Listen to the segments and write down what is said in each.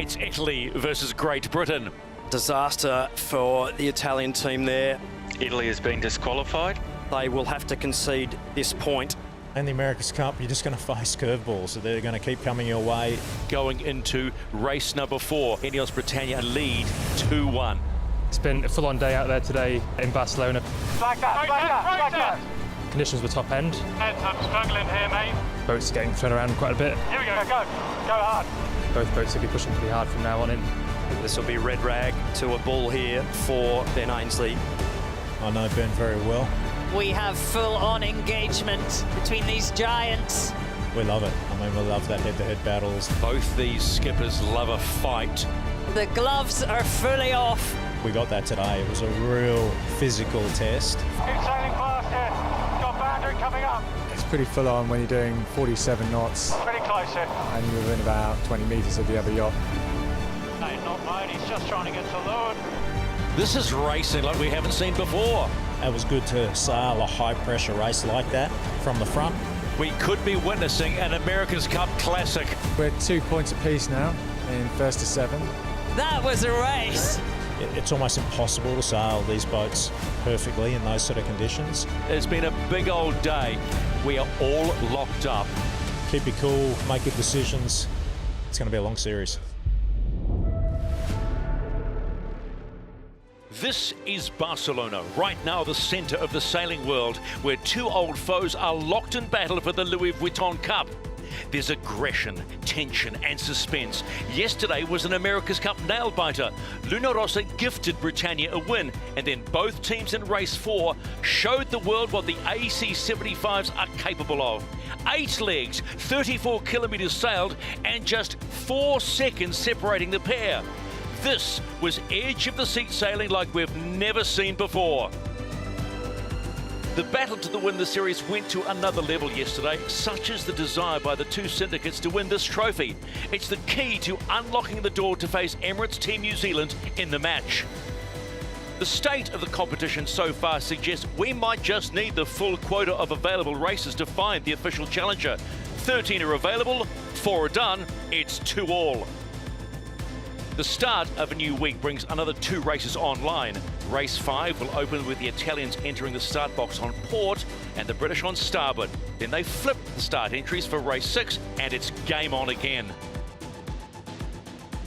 It's Italy versus Great Britain. Disaster for the Italian team there. Italy has been disqualified. They will have to concede this point. In the America's Cup, you're just going to face curveballs, so they're going to keep coming your way. Going into race number 4, Ineos Britannia lead 2-1. It's been a full-on day out there today in Barcelona. Flag that. Conditions were top end. Heads, I'm struggling here, mate. Boats are getting thrown around quite a bit. Here we go, go hard. Both boats will be pushing pretty hard from now on in. This will be red rag to a bull here for Ben Ainsley. I know Ben very well. We have full-on engagement between these giants. We love it. I mean, we love that head-to-head battles. Both these skippers love a fight. The gloves are fully off. We got that today. It was a real physical test. Who's sailing fast here? Got boundary coming up. It's pretty full on when you're doing 47 knots. Pretty close here. And you're within about 20 metres of the other yacht. No, not mine. He's just trying to get to leeward. This is racing like we haven't seen before. It was good to sail a high-pressure race like that from the front. We could be witnessing an America's Cup classic. We're 2 points apiece now in first to 7. That was a race. It's almost impossible to sail these boats perfectly in those sort of conditions. It's been a big old day. We are all locked up. Keep it cool, make good decisions. It's going to be a long series. This is Barcelona, right now the centre of the sailing world, where two old foes are locked in battle for the Louis Vuitton Cup. There's aggression, tension and suspense. Yesterday was an America's Cup nail-biter. Luna Rossa gifted Britannia a win, and then both teams in race 4 showed the world what the AC75s are capable of. 8 legs, 34 kilometres sailed, and just 4 seconds separating the pair. This was edge-of-the-seat sailing like we've never seen before. The battle to win the series went to another level yesterday. Such is the desire by the two syndicates to win this trophy. It's the key to unlocking the door to face Emirates Team New Zealand in the match. The state of the competition so far suggests we might just need the full quota of available races to find the official challenger. 13 are available, 4 are done, it's 2-all. The start of a new week brings another 2 races online. Race 5 will open with the Italians entering the start box on port and the British on starboard. Then they flip the start entries for race 6 and it's game on again.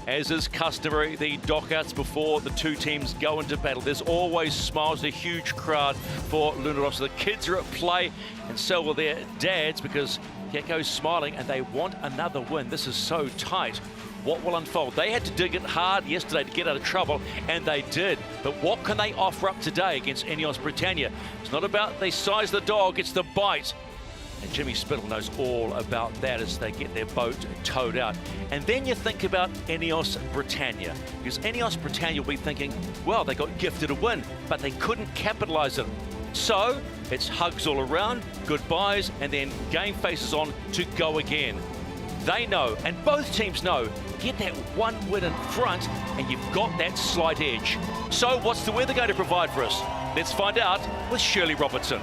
As is customary, the dockouts before the two teams go into battle. There's always smiles, a huge crowd for Luna Rossa. The kids are at play and so will their dads because Gekko's smiling and they want another win. This is so tight. What will unfold? They had to dig it hard yesterday to get out of trouble, and they did. But what can they offer up today against Ineos Britannia? It's not about they size the dog, it's the bite. And Jimmy Spittle knows all about that as they get their boat towed out. And then you think about Ineos Britannia, because Ineos Britannia will be thinking, well, they got gifted a win, but they couldn't capitalise it. So it's hugs all around, goodbyes, and then game faces on to go again. They know, and both teams know, get that one win in front and you've got that slight edge. So what's the weather going to provide for us? Let's find out with Shirley Robertson.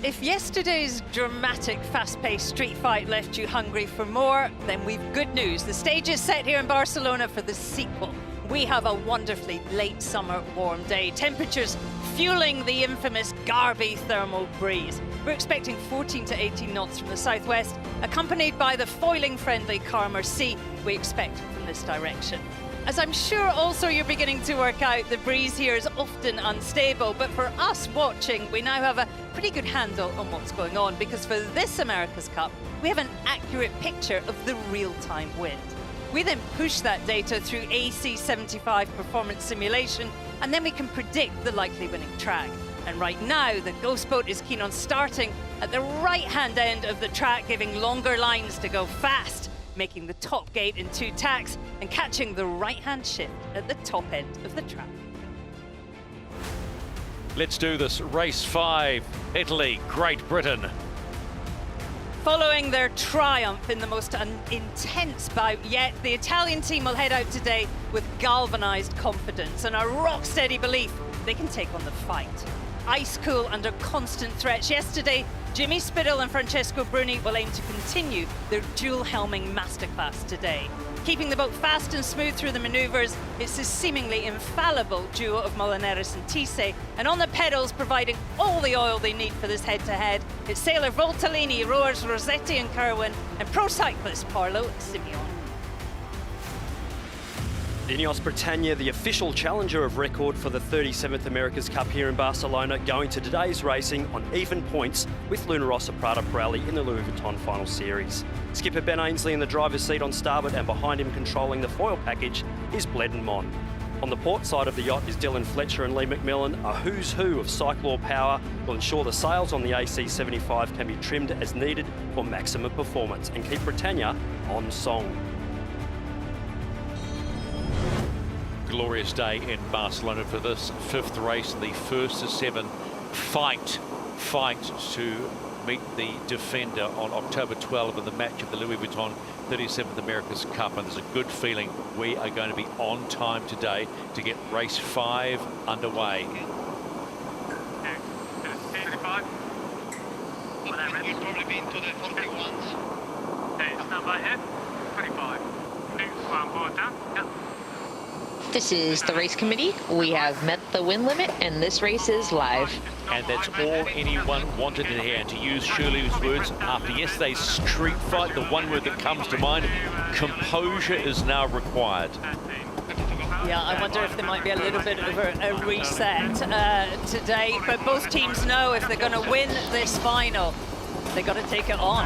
If yesterday's dramatic, fast-paced street fight left you hungry for more, then we've good news. The stage is set here in Barcelona for the sequel. We have a wonderfully late summer warm day. Temperatures fueling the infamous Garby thermal breeze. We're expecting 14 to 18 knots from the southwest, accompanied by the foiling-friendly calmer sea we expect from this direction. As I'm sure also you're beginning to work out, the breeze here is often unstable, but for us watching, we now have a pretty good handle on what's going on, because for this America's Cup, we have an accurate picture of the real-time wind. We then push that data through AC75 performance simulation, and then we can predict the likely winning track. And right now, the Ghost Boat is keen on starting at the right-hand end of the track, giving longer lines to go fast, making the top gate in 2 tacks and catching the right-hand shift at the top end of the track. Let's do this. Race 5, Italy, Great Britain. Following their triumph in the most intense bout yet, the Italian team will head out today with galvanised confidence and a rock-steady belief they can take on the fight. ice cool under constant threats. Yesterday, Jimmy Spittle and Francesco Bruni will aim to continue their dual helming masterclass today. Keeping the boat fast and smooth through the manoeuvres, it's the seemingly infallible duo of Molinari's and Tisse, and on the pedals, providing all the oil they need for this head-to-head, it's sailor Voltolini, rowers Rossetti and Kerwin, and pro cyclist Parlo Simeon. Ineos Britannia, the official challenger of record for the 37th America's Cup here in Barcelona, going to today's racing on even points with Luna Rossa Prada Pirelli in the Louis Vuitton Final Series. Skipper Ben Ainsley in the driver's seat on starboard, and behind him controlling the foil package is Bledden Mon. On the port side of the yacht is Dylan Fletcher and Lee McMillan. A who's who of Cyclor power will ensure the sails on the AC75 can be trimmed as needed for maximum performance and keep Britannia on song. Glorious day in Barcelona for this fifth race, the first of seven. Fight to meet the defender on October 12 in the match of the Louis Vuitton 37th America's Cup, and there's a good feeling we are going to be on time today to get race 5 underway. You've probably been to the 41s. Okay, stand by here. 25. 2, 1, board down. Yep. This is the race committee. We have met the win limit and this race is live. And that's all anyone wanted in here. And to use Shirley's words, after yesterday's street fight, the one word that comes to mind, composure is now required. Yeah, I wonder if there might be a little bit of a reset today, but both teams know if they're going to win this final, they've got to take it on.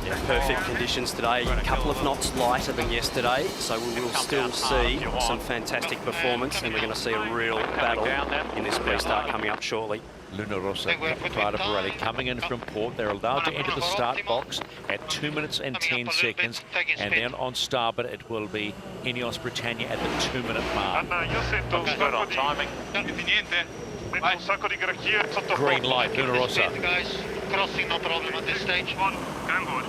Yeah, perfect conditions today, a couple of knots lighter than yesterday, so we will still see some fantastic performance, and we're going to see a real battle in this restart coming up shortly. Luna Rossa Prada Pirelli coming in from port. They're allowed to enter the start box at 2 minutes and 10 seconds, and then on starboard it will be Ineos Britannia at the 2 minute mark. Good on timing. Green light, Luna Rossa. Crossing, no problem at this stage. Going good.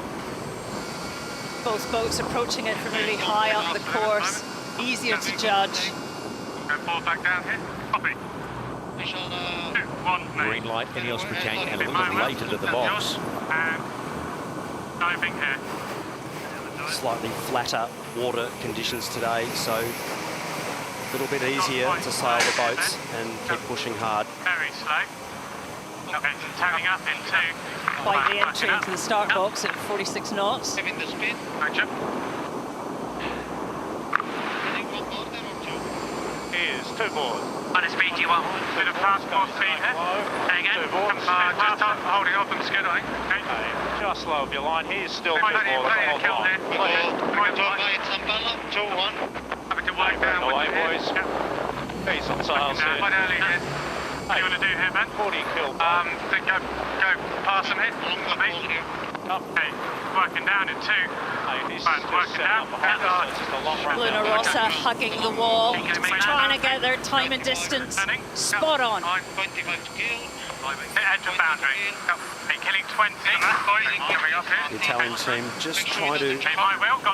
Both boats approaching it from really high up the course, easier to judge. Go forward back down here. Copy. Green light, Ineos Britannia, and a little bit late into the box. And diving here. Slightly flatter water conditions today, so a little bit easier to sail the boats and keep pushing hard. Very slow. Okay, turning up in 2. Quite the entry into the start box at 46 knots. Giving the speed. Roger. Here's 2 board. On the speed you want. Bit of fast board speed here. There you go. Just holding up and skidding. Okay. Just slow of your line. Here's still 2 board. Plenty of kill there. 2-1. Having to wide down. Away, boys. He's on sails here. Quite early here. What do you want to do here, Ben? 40 kill. Then go past them here. Okay, working down in 2. He's working down. Luna Rossa hugging the wall, trying to get their time and distance spot on. Edge of boundary. Killing 20. The Italian team just trying to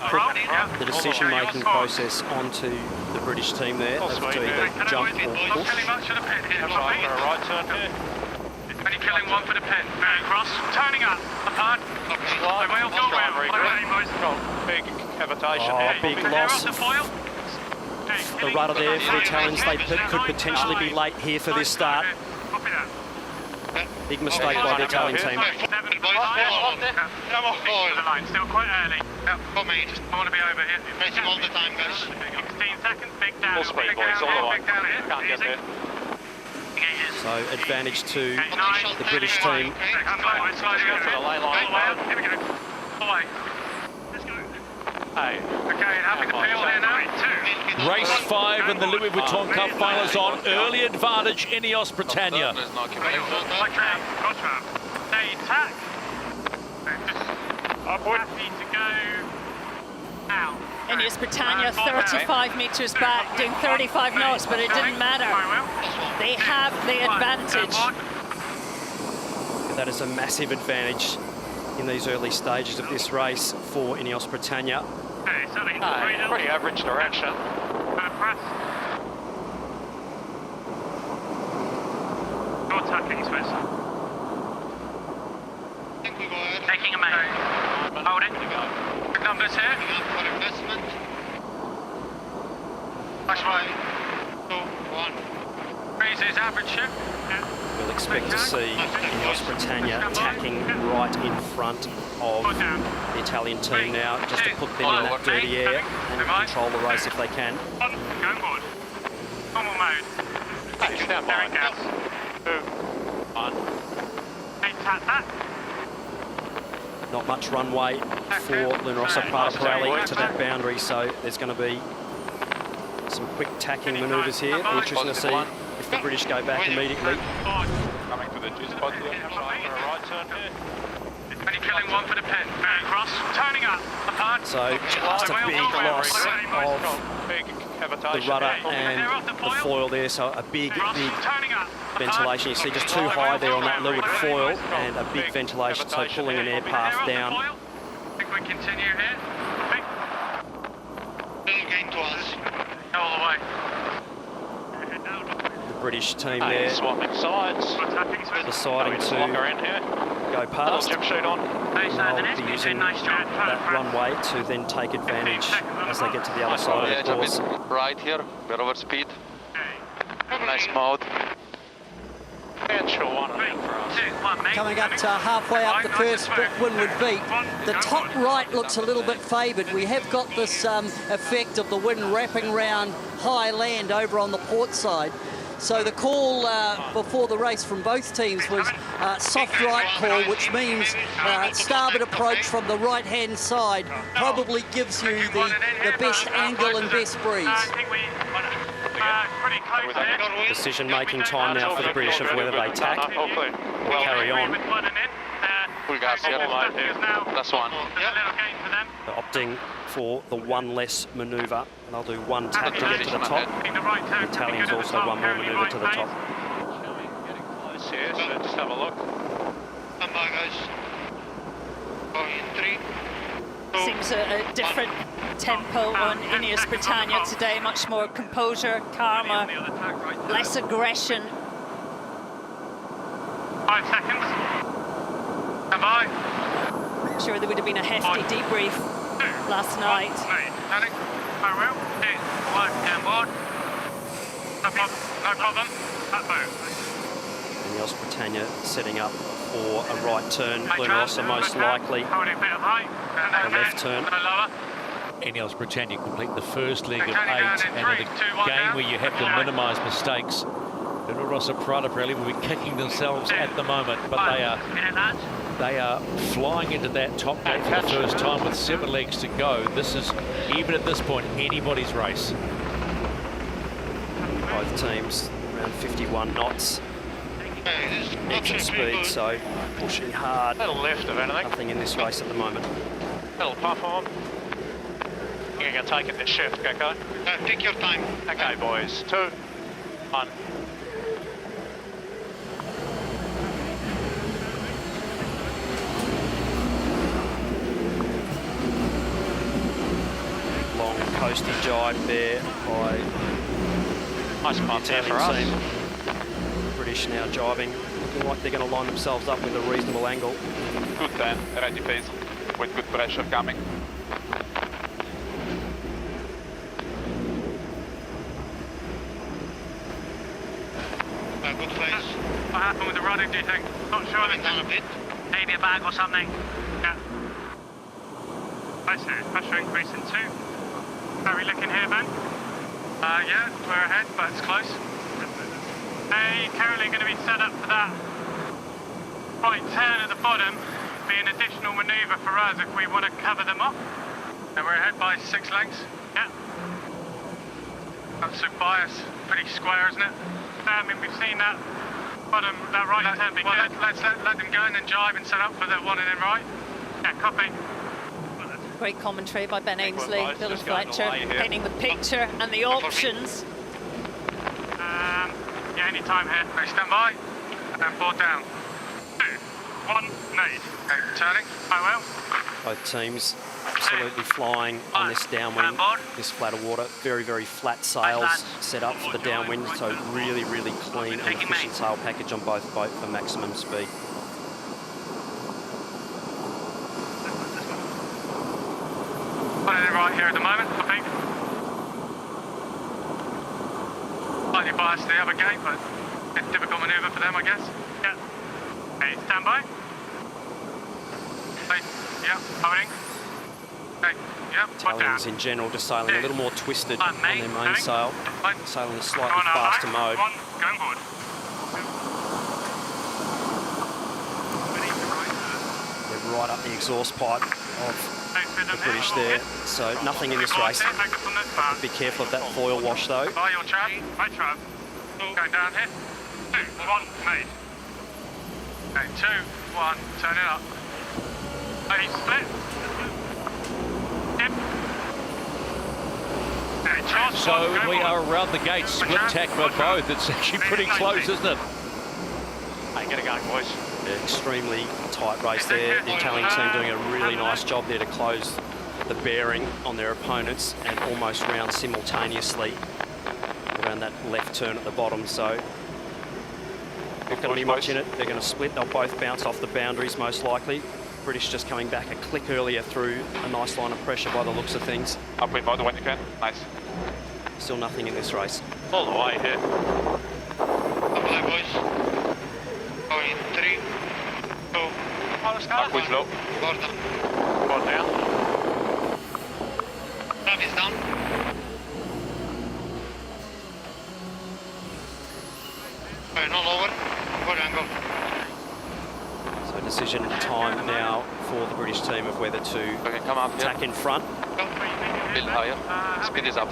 put the decision-making process onto the British team there as to either jump or push. Right turn here. Only killing 1 for the pin. Very cross. Turning up. Apart. Well, go well. Big cavitation here. Big loss. The rudder there for the Italians. They could potentially be late here for this start. Big mistake by the Italian team. The line still quite early. Got me. Just want to be over here. Racing all the time, guys. 16 seconds. Big down. Full speed, boys. All the way. Can't get there. So advantage to the British team. Race 5 in the Louis Vuitton Cup final is on. Early advantage, Ineos Britannia. Ineos Britannia 35 metres back, doing 35 knots, but it didn't matter. They have the advantage. That is a massive advantage in these early stages of this race for Ineos Britannia. Pretty average direction. Taking Swiss. Taking a main. Hold it. Good numbers here. For investment. Push right. 2, 1. Freezes average ship. Yeah. We'll expect to see Yacht Britannia tacking right in front of the Italian team now, just to put them in that dirty air and control the race if they can. Going forward. Normal mode. Hey, stand by. 2, 1. Hey, tap that. Not much runway for Luna Rossa Prada Pirelli to that boundary, so there's going to be some quick tacking manoeuvres here. Interesting to see if the British go back immediately. Coming to the G-spot here. Right turn here. Only killing one for the pin. Very cross. Turning up. Apart. So just a big loss of the rudder and the foil there, so a big ventilation. You see just too high there on that leeward foil and a big ventilation, so pulling an air path down. I think we continue here. Gain to us. Go all the way. The British team there Swapping sides. deciding to go past. Jump shoot on. They'll be using that runway to then take advantage as they get to the other side of the course. Right here. We're over speed. Nice mode. Coming up to halfway up the first windward beat. The top right looks a little bit favoured. We have got this effect of the wind wrapping round high land over on the port side. So the call before the race from both teams was soft right call, which means starboard approach from the right-hand side probably gives you the best angle and best breeze. Decision-making time now for the British of whether they tack or carry on. Full gas here. That's one. They're opting for the one less manoeuvre, and they'll do one tap to get to the top. The Italians also one more manoeuvre to the top. Getting close here, so just have a look. Come by, guys. Going in 3. Seems a different tempo on Ineos Britannia today, much more composure, calmer, less aggression. 5 seconds. Come by. I'm sure there would have been a hefty debrief last night. Turning. Farewell. 2, 1, down board. No problem. No problem. That boat. Ineos Britannia setting up for a right turn. Luna Rossa most likely a left turn. Ineos Britannia complete the first leg of 8, and in a game where you have to minimise mistakes, Luna Rossa Prada Pirelli will be kicking themselves at the moment, but they are flying into that top gate for the first time with 7 legs to go. This is, even at this point, anybody's race. Both teams around 51 knots. Engine speed, so pushing hard. Little left of anything. Nothing in this race at the moment. Little puff on. You're going to take it to shift, okay? Take your time. Okay, boys. 2, 1. Long coasty jibe there by Nice puff there for Italian us. team. British now jibing, looking like they're going to line themselves up with a reasonable angle. Good then, ready pace, with good pressure coming. Good place. What happened with the rudder, do you think? Not sure. Down a bit. Maybe a bag or something. Yeah. I see. Pressure increasing 2. How are we looking here, Ben? Yeah, we're ahead, but it's close. Hey, currently going to be set up for that right turn at the bottom, be an additional manoeuvre for us if we want to cover them up. And we're ahead by 6 lengths. Yeah. That's so bias. Pretty square, isn't it? I mean, we've seen that bottom, that right turn be good. Let's let them go and then jive and set up for the one and then right. Yeah, copy. Great commentary by Ben Ainsley, Bill Fletcher, painting the picture and the options. Yeah, any time here. Okay, stand by. And board down. 2, 1, nade. Okay, turning. I will. Both teams absolutely flying on this downwind, this flatter water. Very, very flat sails set up for the downwind, so really, really clean and efficient sail package on both boats for maximum speed. Right here at the moment, I think. Slightly biased to the other gate, but it's a difficult manoeuvre for them, I guess. Yeah. Okay, stand by. Okay, yeah, hovering. Okay, yeah, Italians in general just sailing a little more twisted on their main sail, sailing a slightly faster mode. Going forward. They're right up the exhaust pipe of the British there, so nothing in this race. Be careful of that foil wash though. By your trap, right trap. Going down here. 2, 1, made. Okay, 2, 1, turn it up. Okay, split. Yep. Okay, charge. So we are around the gate, split tack for both. It's actually pretty close, isn't it? Hey, get it going, boys. Extremely tight race there. The Italian team doing a really nice job there to close the bearing on their opponents and almost round simultaneously around that left turn at the bottom. So not going to be much in it. They're going to split. They'll both bounce off the boundaries most likely. British just coming back a click earlier through a nice line of pressure by the looks of things. Up with mode when you can. Nice. Still nothing in this race. All the way here. Apply, boys. Going 3, 2, Up with low. board down. Board down. Trap is down. Going all over. Good angle. So decision time now for the British team of whether to Okay, come up here. attack in front. Build higher. Speed is up.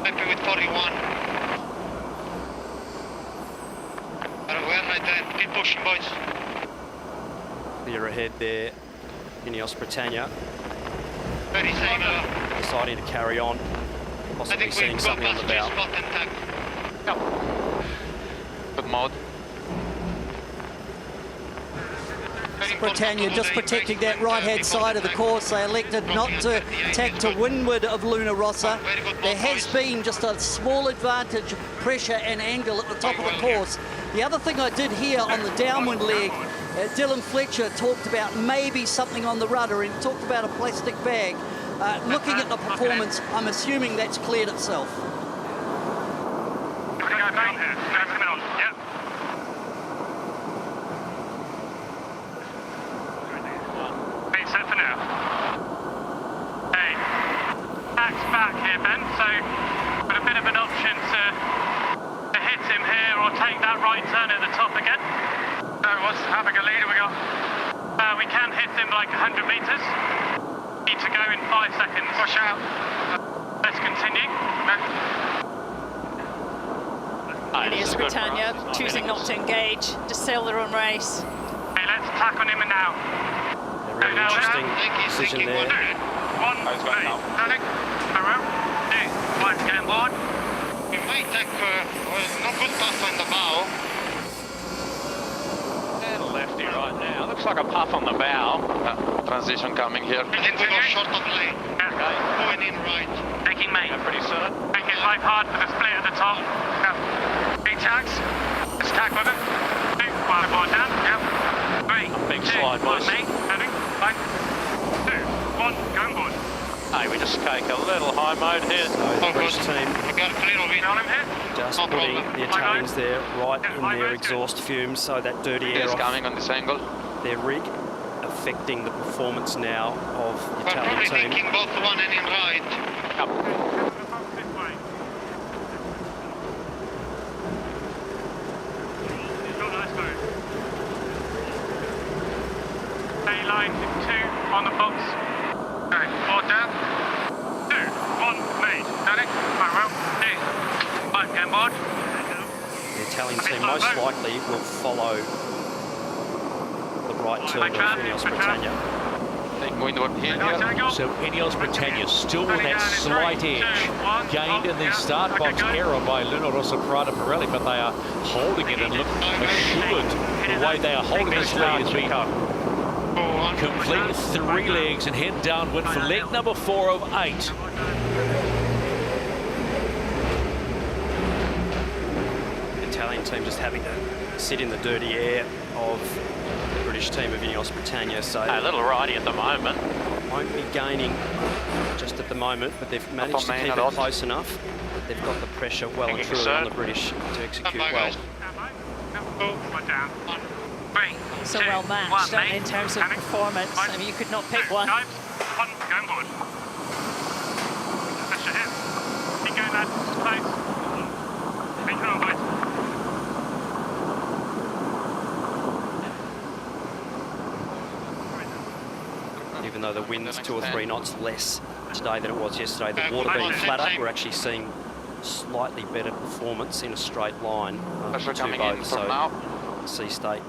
Happy with 41. We're right there. Keep pushing, boys. Clear ahead there, Ineos Britannia. Very similar. Deciding to carry on, possibly seeing something on the bow. Good mode. Britannia just protecting that right-hand side of the course. They elected not to tack to windward of Luna Rossa. There has been just a small advantage, pressure and angle at the top of the course. The other thing I did hear on the downwind leg, Dylan Fletcher talked about maybe something on the rudder and talked about a plastic bag. Looking at the performance, I'm assuming that's cleared itself. Set for now. Hey, tack's back here, Ben, so got a bit of an option to hit him here or take that right turn at the top again. How big a lead have we got? We can hit him like 100 metres. Need to go in 5 seconds. Push out. Let's continue. Ineos Britannia choosing not to engage, just sail their own race. Hey, let's attack on him now. A really interesting decision there. One, turning, around, 2, 1, get on board. We might take no good puff on the bow. And lefty right now. Looks like a puff on the bow. Transition coming here. We need to go short of lane. Okay. Going in right. Taking main. Yeah, pretty soon. Make it life hard for the split at the top. Yeah. 8 tacks. Let's tack with it. 2, 1, board down. Yeah. 3, Big slide, boys. Main. Turning. 5, 2, 1, going board. Hey, we just take a little high mode here. So the British team We got a clear of it on him here. just putting the Italians there right in their exhaust fumes, so that dirty air It's off coming on this angle. their rig, affecting the performance now of the We're Italian probably team. thinking both one and in right. Line 2 on the box. Okay, board down. 2, 1, made. Turning. Right, well. 2, 1, get board. The Italian team most likely will follow the right turn of Ineos Britannia. Take windward here. So Ineos Britannia still with that slight edge, gained in the start box error by Luna Rossa Prada Pirelli, but they are holding it and look assured the way they are holding this lead as we Complete 3 legs and head downwind for leg number 4 of 8. The Italian team just having to sit in the dirty air of the British team of Ineos Britannia. So a little righty at the moment. Won't be gaining just at the moment, but they've managed to keep it close enough. They've got the pressure well and truly on the British to execute well. So well matched in terms of performance. I mean, you could not pick one. Going forward. Pressure hit. Keep going, lads. Close. Make it all, boys. Even though the wind's 2 or 3 knots less today than it was yesterday, the water being flatter, we're actually seeing slightly better performance in a straight line of the 2 boats. So Sea State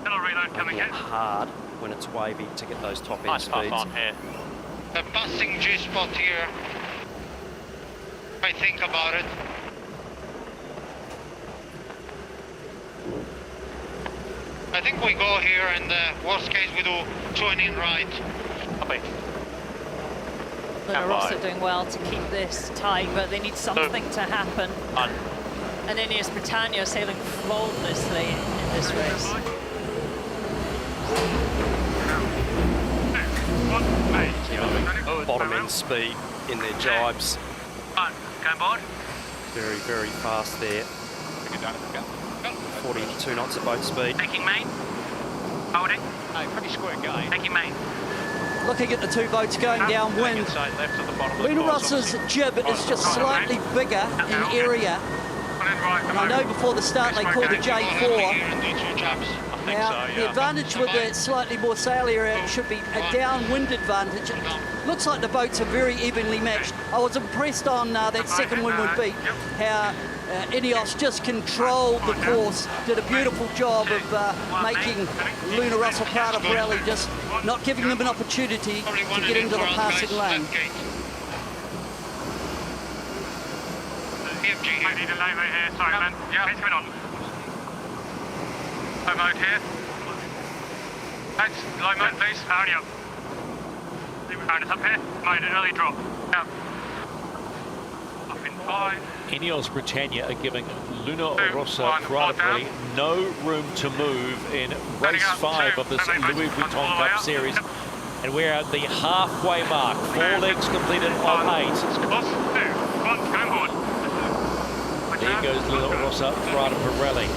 making it hard when it's wavy to get those top end speeds. On here. A passing G spot here. If I think about it. I think we go here, and worst case we do join in right. Copy. They're also doing well to keep this tight, but they need something to happen. And Ineos Britannia sailing flawlessly in this race. Bottom end speed in their jibes. Go board. Very, very fast there. 42 knots at boat speed. Taking main. Holding. Pretty square going. Taking main. Looking at the 2 boats going downwind, Inside left at the bottom of the Luna course, Ross's jib is just slightly bigger in area. And I know before the start they called the J4. Now, the advantage with the slightly more sail area should be a downwind advantage. It looks like the boats are very evenly matched. I was impressed on that second windward beat, how Ineos just controlled the course, did a beautiful job of making Luna Rossa Prada Pirelli, just not giving them an opportunity to get into the passing lane. I need a low mode here, sorry man. Yeah, it's been on. Low mode here. Thanks, low mode please. Hurry up. Round us up here. Mode an early drop. Yeah. Up in 5. Ineos Britannia are giving Luna Rossa Prada Pirelli no room to move in race 5 of this Louis Vuitton Cup Series. And we're at the halfway mark. 4 legs completed of 8. Boss, 2, 1, going forward. There goes Luna Rossa Prada Pirelli.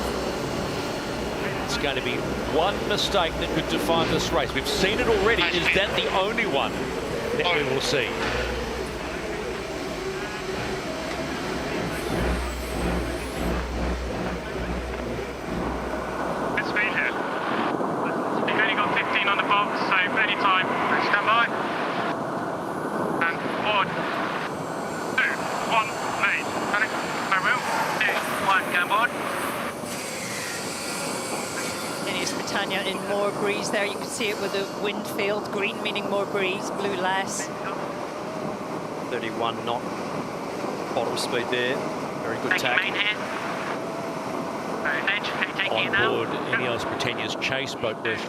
It's going to be one mistake that could define this race. We've seen it already. Is that the only one that we will see? Good speed here. You've only got 15 on the box, so any time. Stand by. And forward. 2, 1, main. Panic. I will. 2, 1, go board. Ineos Britannia in more breeze there. You can see it with the wind field. Green meaning more breeze, blue less. 31 knot bottom speed there. Very good tack. Main here. On board Ineos Britannia's chase boat with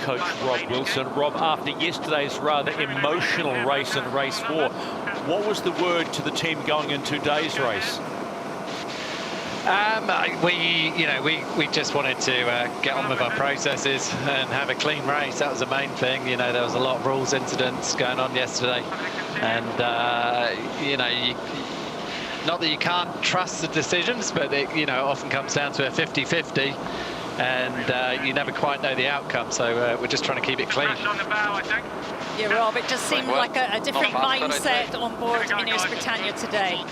coach Rob Wilson. Rob, after yesterday's rather emotional race in race 4, what was the word to the team going into today's race? We just wanted to get on with our processes and have a clean race. That was the main thing. You know, there was a lot of rules incidents going on yesterday, and not that you can't trust the decisions, but it often comes down to a 50-50, and you never quite know the outcome. So we're just trying to keep it clean. Yeah, Rob, it just seemed like a different mindset on board Ineos Britannia today.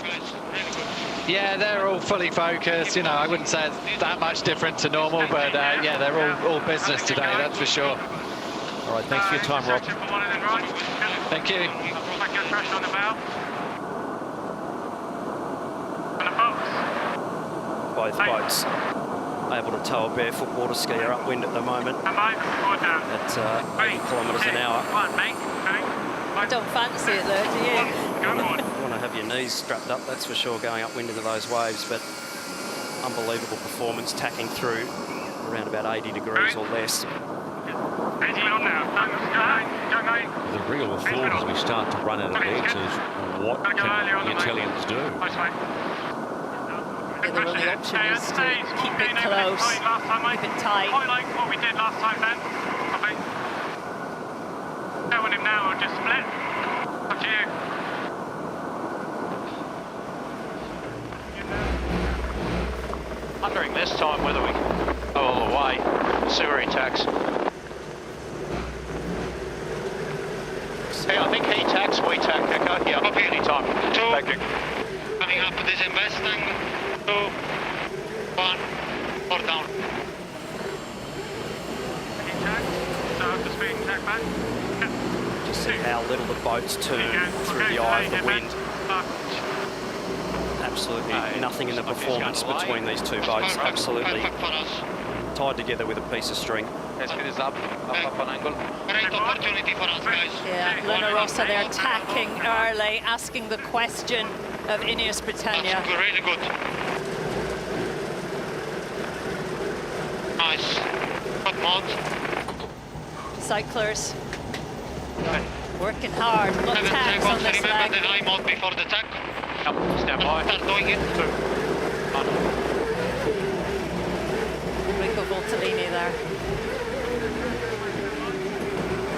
Yeah, they're all fully focused. I wouldn't say it's that much different to normal, but yeah, they're all business today, that's for sure. All right, thanks for your time, Rob. Thank you. Both boats able to tow a barefoot water skier upwind at the moment at 80 kilometres an hour. I don't fancy it though, do you? You want to have your knees strapped up, that's for sure, going upwind into those waves, but unbelievable performance tacking through around about 80 degrees or less. The real thought as we start to run out of eggs is what can the Italians do? The only option is to keep it close, keep it tight. Like what we did last time, Ben. Copy. Go on him now or just split. Up to you. Wondering this time whether we go all the way. See where he tacks. Hey, I think he tacks, we tack, Echo. Yeah, copy anytime. Tacking. Coming up with this investing. 2, 1, 4 down. Just see how little the boats turn through the eye of the wind. Absolutely nothing in the performance between these two boats. Absolutely tied together with a piece of string. Up on angle. Great opportunity for us, guys. Yeah, Luna Rossa, they're attacking early, asking the question of Ineos Britannia. That's really good. Nice. Good mode. Cyclers working hard. A lot of tags on this leg. Remember the high mode before the tack? Yep, stand by. Start doing it. 2, 1. Rico Voltolini there.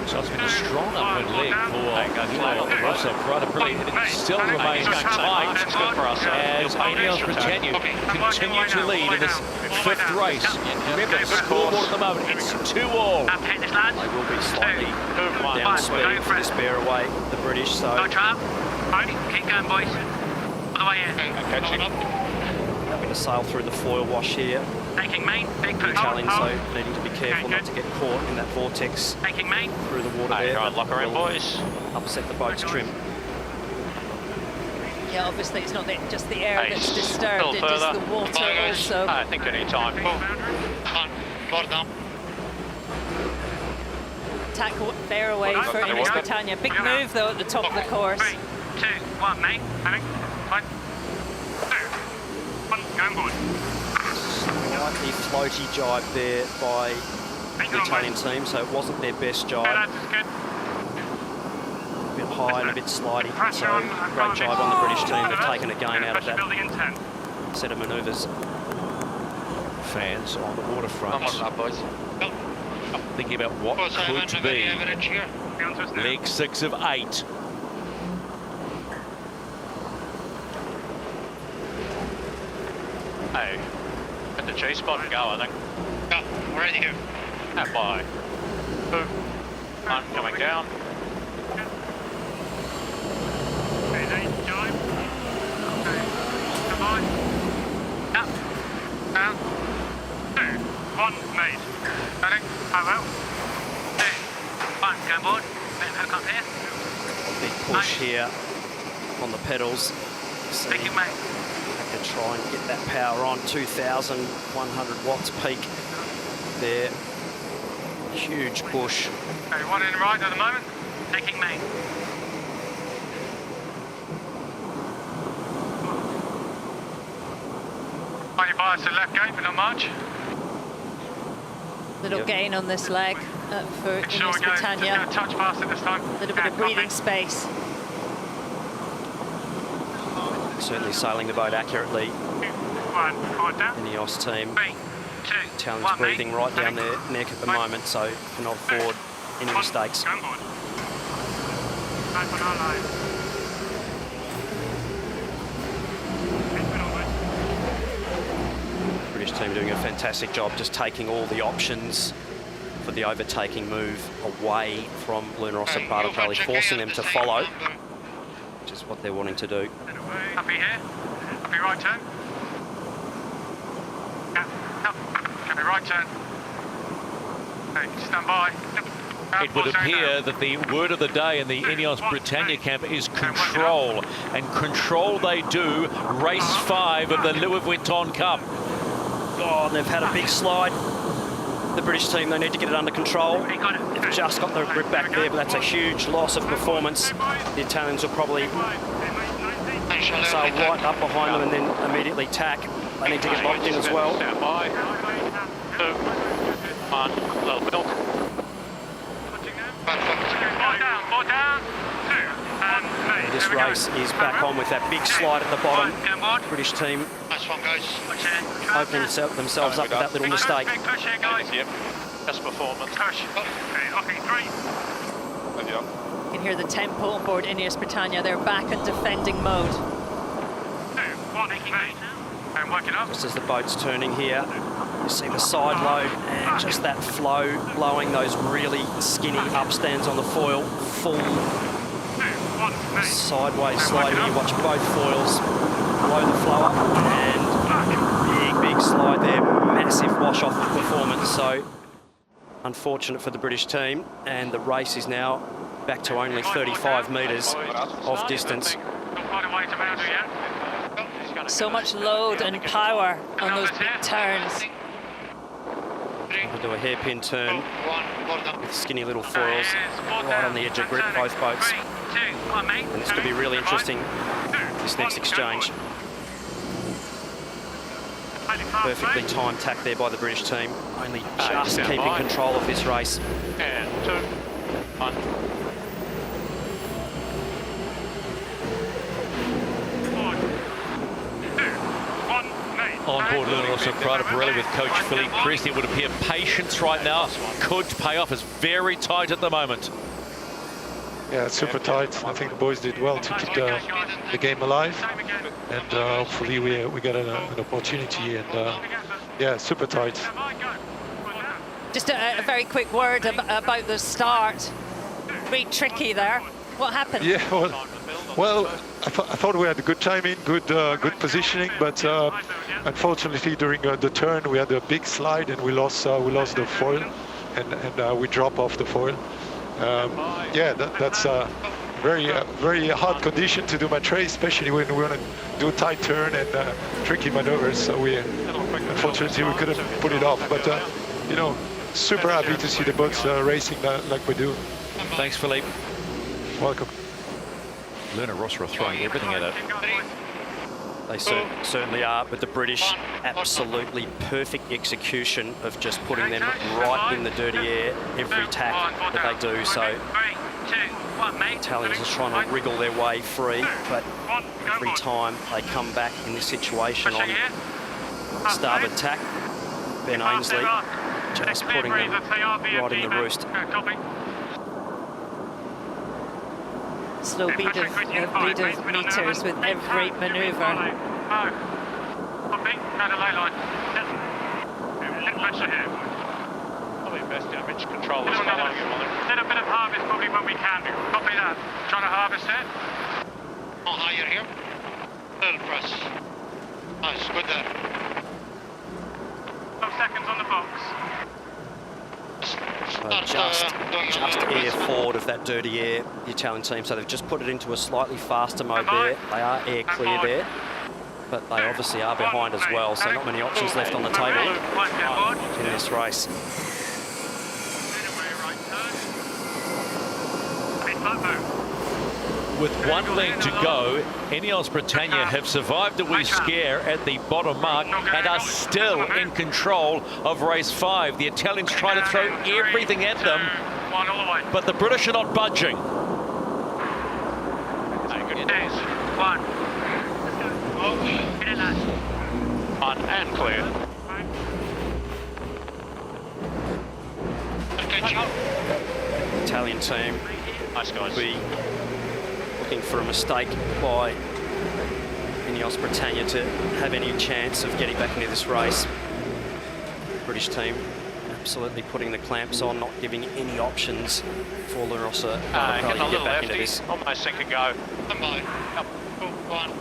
So it's been a strong upward leg for Luna Rossa. It still remains tight That's good for us. as Ineos Britannia continue to lead in this fifth race. Remember, the scoreboard at the moment, it's 2-all. Hit this, lads. They will be slightly 2, 1. down speed for this bear away, the British, so Go trap. Right, keep going, boys. All the way in. Catching. having to sail through the foil wash here. Taking main. Big The Italians, so needing to be careful not to get caught in that vortex Taking main. through the water there. Right, lock her in, boys. Upset the boat's trim. Yeah, obviously it's not just the air that's disturbed, Still it is further. the water also. I think any time. Four down. Tackle bear away for Ineos Britannia. Big move though at the top of the course. 3, 2, 1, main. Heading. 1, 2, 1, going board. Slightly floaty jibe there by the Italian team, so it wasn't their best jibe. That's good. A bit high and a bit slidey, so great jibe on the British team. They've taken a gain out of that set of manoeuvres. Fans on the waterfront boys. thinking about what could be leg 6 of 8. Hey, at the G spot and go, I think. Go, we're ready here. At by 2, 1 coming down. Ready, jibe. Okay, come on. Up, down. 2, 1, made. Heading, parallel. 2, 1, go board. Then hook up here. Big push here on the pedals. Taking main. To try and get that power on. 2,100 watts peak there. Huge push. Okay, 1 in right at the moment. Taking main. Mighty bias to left gate, but not much. Little gain on this leg for Make sure Ineos we go, just Britannia. go a touch past it this time. A little bit of breathing space. Certainly sailing the boat accurately. 2, 1, forward down. Ineos team. 3, 2, Italians 1, breathing main. right down Heading. their neck at the moment, so cannot afford any mistakes. Go on board. Back on our line. British team doing a fantastic job just taking all the options for the overtaking move away from Luna Rossa Prada Rally, forcing them to follow, which is what they're wanting to do. Happy here. Happy right turn. Happy right turn. Okay, stand by. It would appear that the word of the day in the Ineos Britannia camp is control, and control they do. Race 5 of the Louis Vuitton Cup. Oh, and they've had a big slide. The British team, they need to get it under control. They've just got the rip back there, but that's a huge loss of performance. The Italians will probably sail right up behind them and then immediately tack. They need to get locked in as well. Stand by. 2, 1, little milk. down, 2, and And this race is back on with that big slide at the bottom. British team opening themselves up with that little mistake. Big push here, guys. Yep. Best performance. Push. Okay, locking 3. You can hear the tempo on board Ineos Britannia. They're back in defending mode. 2, 1, and working up. Just as the boat's turning here, you see the side load and just that flow blowing those really skinny upstands on the foil. Full sideways sliding. You watch both foils blow the flow up and big slide there. Massive wash off the performance. So unfortunate for the British team, and the race is now back to only 35 metres of distance. So much load and power on those big turns. We'll do a hairpin turn with skinny little foils right on the edge of grip, both boats. And this could be really interesting, this next exchange. Perfectly timed tack there by the British team, only just keeping control of this race. And 2, 1. On board Luna Rossa Prada Pirelli with Coach Philippe Christie. It would appear patience right now could pay off. It's very tight at the moment. Yeah, it's super tight. I think the boys did well to keep the game alive, and hopefully we get an opportunity. And yeah, super tight. Just a very quick word about the start. Very tricky there. What happened? Yeah, well, I thought we had good timing, good positioning, but unfortunately during the turn we had a big slide and we lost the foil, and we drop off the foil. Yeah, that's a very hard condition to do match race, especially when we want to do a tight turn and tricky maneuvers. So unfortunately we couldn't pull it off, but you know, super happy to see the boats racing like we do. Thanks, Philippe. Welcome. Luna Rossa are throwing everything at it. They certainly are, but the British, absolutely perfect execution of just putting them right in the dirty air every tack that they do. So Italians are trying to wriggle their way free, but every time they come back in this situation on starboard tack, Ben Ainsley just putting them right in the roost. Slow beat of meters with every manoeuvre. Copy, and a ley line. Pressure here. Probably best damage control is Little bit of harvest probably when we can. Copy that. Trying to harvest it. Oh, higher here. Little press. Nice, good there. 12 seconds on the box. Just air forward of that dirty air, the Italian team. So they've just put it into a slightly faster mode there. They are air clear there, but they obviously are behind as well. So not many options left on the table in this race. With one leg to go, Ineos Britannia have survived a wee scare at the bottom mark and are still in control of race 5. The Italians trying to throw everything at them, but the British are not budging. On and clear. Italian team Nice guys. will be looking for a mistake by Ineos Britannia to have any chance of getting back into this race. British team absolutely putting the clamps on, not giving any options for Luna Rossa to get back into this. Almost sink and go. Come by. Yep. 2, 1.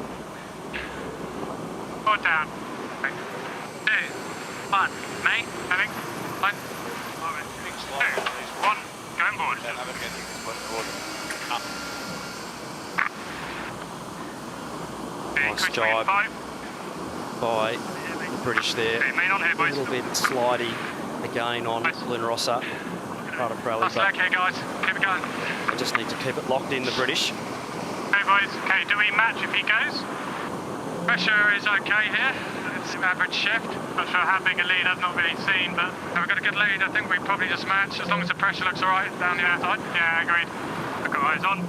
Put down. 2, 1. Mate, heading. 1. 2, 1. Going board. Nice job by the British there. A little bit slidey again on Luna Rossa. Prada Pirelli, but okay, guys. Keep it going. they just need to keep it locked in, the British. Okay, boys. Okay, do we match if he goes? Pressure is okay here. It's an average shift. Not sure how big a lead, I've not really seen, but we've got a good lead. I think we probably just match as long as the pressure looks all right down the outside. Yeah, agreed. eyes on.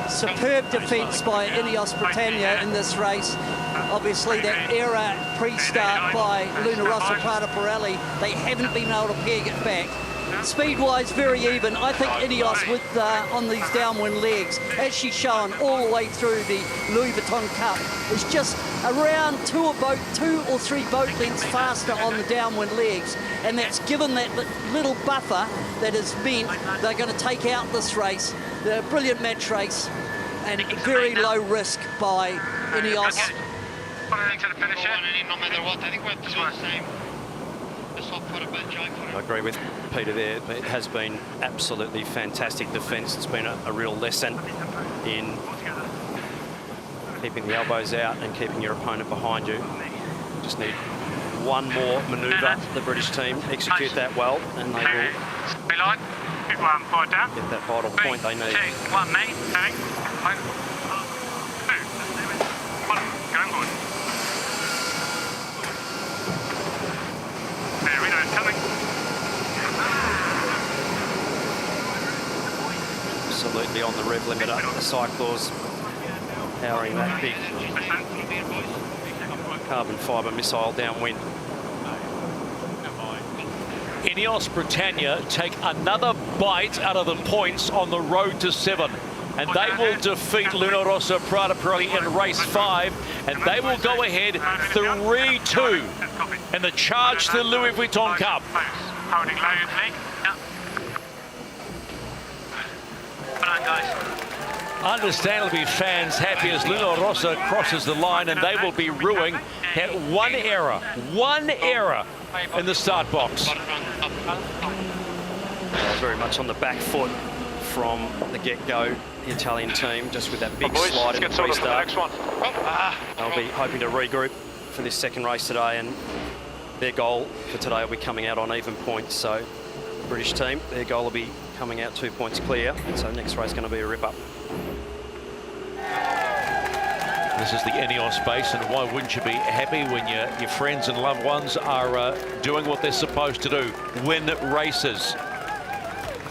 Superb defence by Ineos Britannia in this race. Obviously that error pre-start by Luna Rossa Prada Pirelli, they haven't been able to peg it back. Speed-wise, very even. I think Ineos with on these downwind legs, as she's shown all the way through the Louis Vuitton Cup, is just around two or three boat lengths faster on the downwind legs, and that's given that little buffer that has meant they're going to take out this race. The brilliant match race and very low risk by Ineos. No matter what, I think we're the same. I agree with Peter there. It has been absolutely fantastic defence. It's been a real lesson in keeping the elbows out and keeping your opponent behind you. Just need one more manoeuvre. The British team execute that well, and they will get that vital point they need. Absolutely on the rev limiter. The Cyclor's powering that big carbon fibre missile downwind. Ineos Britannia take another bite out of the points on the road to 7. And they will defeat Luna Rossa Prada Pirelli in race 5. And they will go ahead 3-2 in the charge to the Louis Vuitton Cup. Holding low, Lee. Understandably, fans happy as Luna Rossa crosses the line, and they will be ruining one error in the start box. Very much on the back foot from the get-go, the Italian team, just with that big slide in the pre-start. They'll be hoping to regroup for this second race today, and their goal for today will be coming out on even points. So the British team, their goal will be coming out 2 points clear, and so next race is going to be a rip-up. This is the Ineos base, and why wouldn't you be happy when your friends and loved ones are doing what they're supposed to do, win races.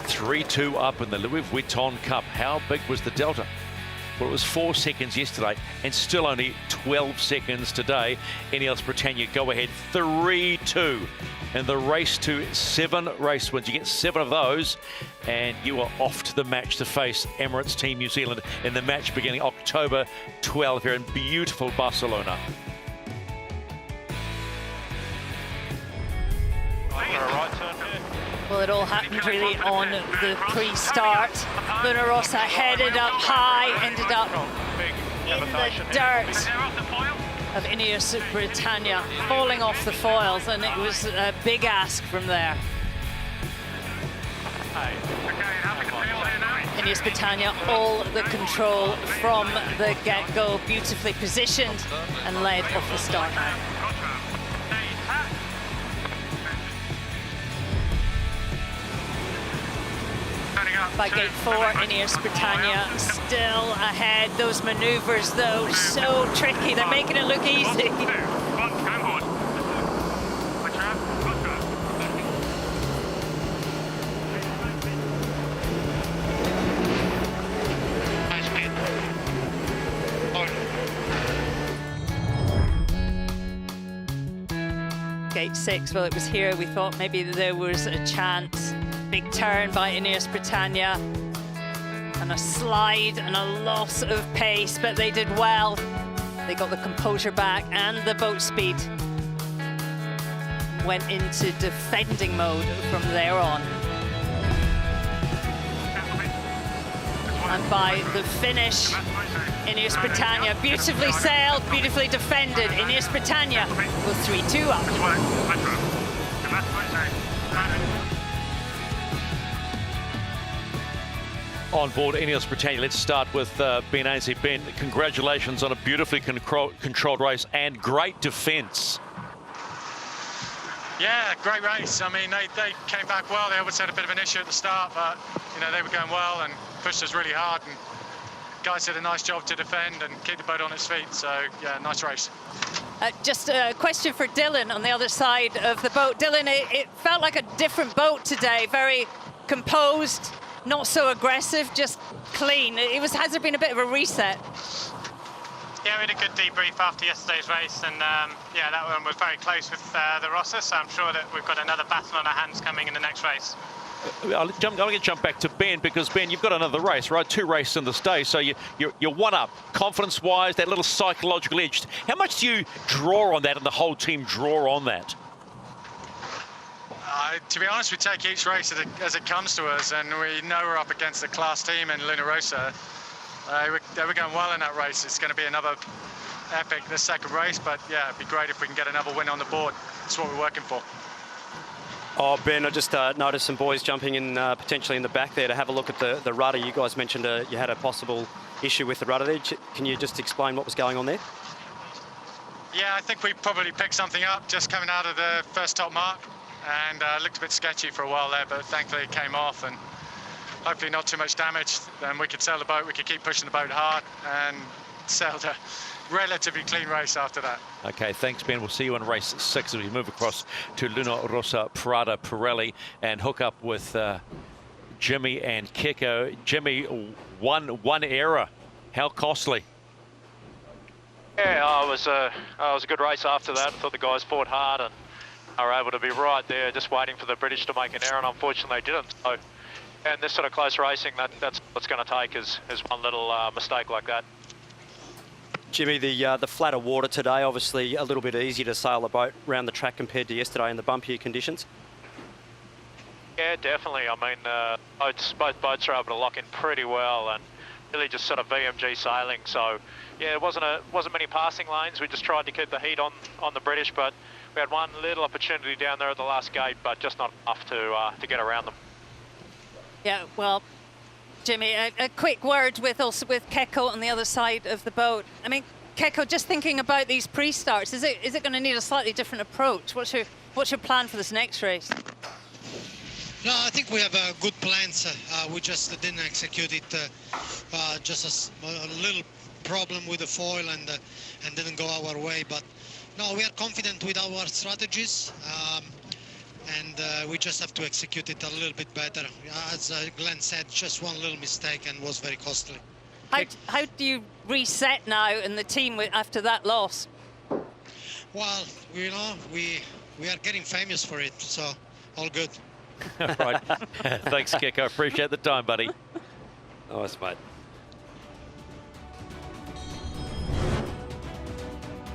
3-2 up in the Louis Vuitton Cup. How big was the delta? Well, it was 4 seconds yesterday and still only 12 seconds today. Ineos Britannia go ahead 3-2 in the race to 7 race wins. You get 7 of those and you are off to the match to face Emirates Team New Zealand in the match beginning October 12 here in beautiful Barcelona. Well, it all happened really on the pre-start. Luna Rossa headed up high, ended up in the dirt of Ineos Britannia, falling off the foils, and it was a big ask from there. Ineos Britannia, all the control from the get-go, beautifully positioned and led off the start. By gate 4, Ineos Britannia still ahead. Those manoeuvres, though, so tricky. They're making it look easy. Gate 6, well, it was here we thought maybe there was a chance. Big turn by Ineos Britannia and a slide and a loss of pace, but they did well. They got the composure back and the boat speed. Went into defending mode from there on. And by the finish, Ineos Britannia beautifully sailed, beautifully defended. Ineos Britannia will 3-2 up. On board Ineos Britannia, let's start with Ben Ainsley. Ben, congratulations on a beautifully controlled race and great defence. Yeah, great race. I mean, they came back well. They always had a bit of an issue at the start, but you know, they were going well and pushed us really hard. And guys did a nice job to defend and keep the boat on its feet. So yeah, nice race. Just a question for Dylan on the other side of the boat. Dylan, it felt like a different boat today, very composed, not so aggressive, just clean. Has there been a bit of a reset? Yeah, we had a good debrief after yesterday's race, and yeah, that one was very close with the Rossa, so I'm sure that we've got another battle on our hands coming in the next race. I'm going to jump back to Ben, because Ben, you've got another race, right? 2 races in this day, so you're one up, confidence-wise, that little psychological edge. How much do you draw on that, and the whole team draw on that? To be honest, we take each race as it comes to us, and we know we're up against a class team in Luna Rossa. They were going well in that race. It's going to be another epic, this second race, but yeah, it'd be great if we can get another win on the board. That's what we're working for. Oh, Ben, I just noticed some boys jumping in potentially in the back there to have a look at the rudder. You guys mentioned you had a possible issue with the rudder there. Can you just explain what was going on there? Yeah, I think we probably picked something up just coming out of the first top mark, and looked a bit sketchy for a while there, but thankfully it came off, and hopefully not too much damage. Then we could sail the boat, we could keep pushing the boat hard, and sailed a relatively clean race after that. Okay, thanks, Ben. We'll see you in race 6 as we move across to Luna Rossa Prada Pirelli and hook up with Jimmy and Keko. Jimmy, one error. How costly? Yeah, it was a good race after that. I thought the guys fought hard and are able to be right there, just waiting for the British to make an error, and unfortunately they didn't. So, and this sort of close racing, that's what's going to take is one little mistake like that. Jimmy, the flatter water today, obviously a little bit easier to sail the boat around the track compared to yesterday in the bumpier conditions. Yeah, definitely. I mean, both boats are able to lock in pretty well, and really just sort of VMG sailing. So, yeah, it wasn't many passing lanes. We just tried to keep the heat on the British, but we had one little opportunity down there at the last gate, but just not enough to get around them. Yeah, well, Jimmy, a quick word with Keko on the other side of the boat. I mean, Keko, just thinking about these pre-starts, is it going to need a slightly different approach? What's your plan for this next race? No, I think we have good plans. We just didn't execute it. Just a little problem with the foil and didn't go our way. But no, we are confident with our strategies. And we just have to execute it a little bit better. As Glenn said, just one little mistake and was very costly. How do you reset now in the team after that loss? Well, you know, we are getting famous for it, so all good. Right. Thanks, Keko. Appreciate the time, buddy. Nice, mate.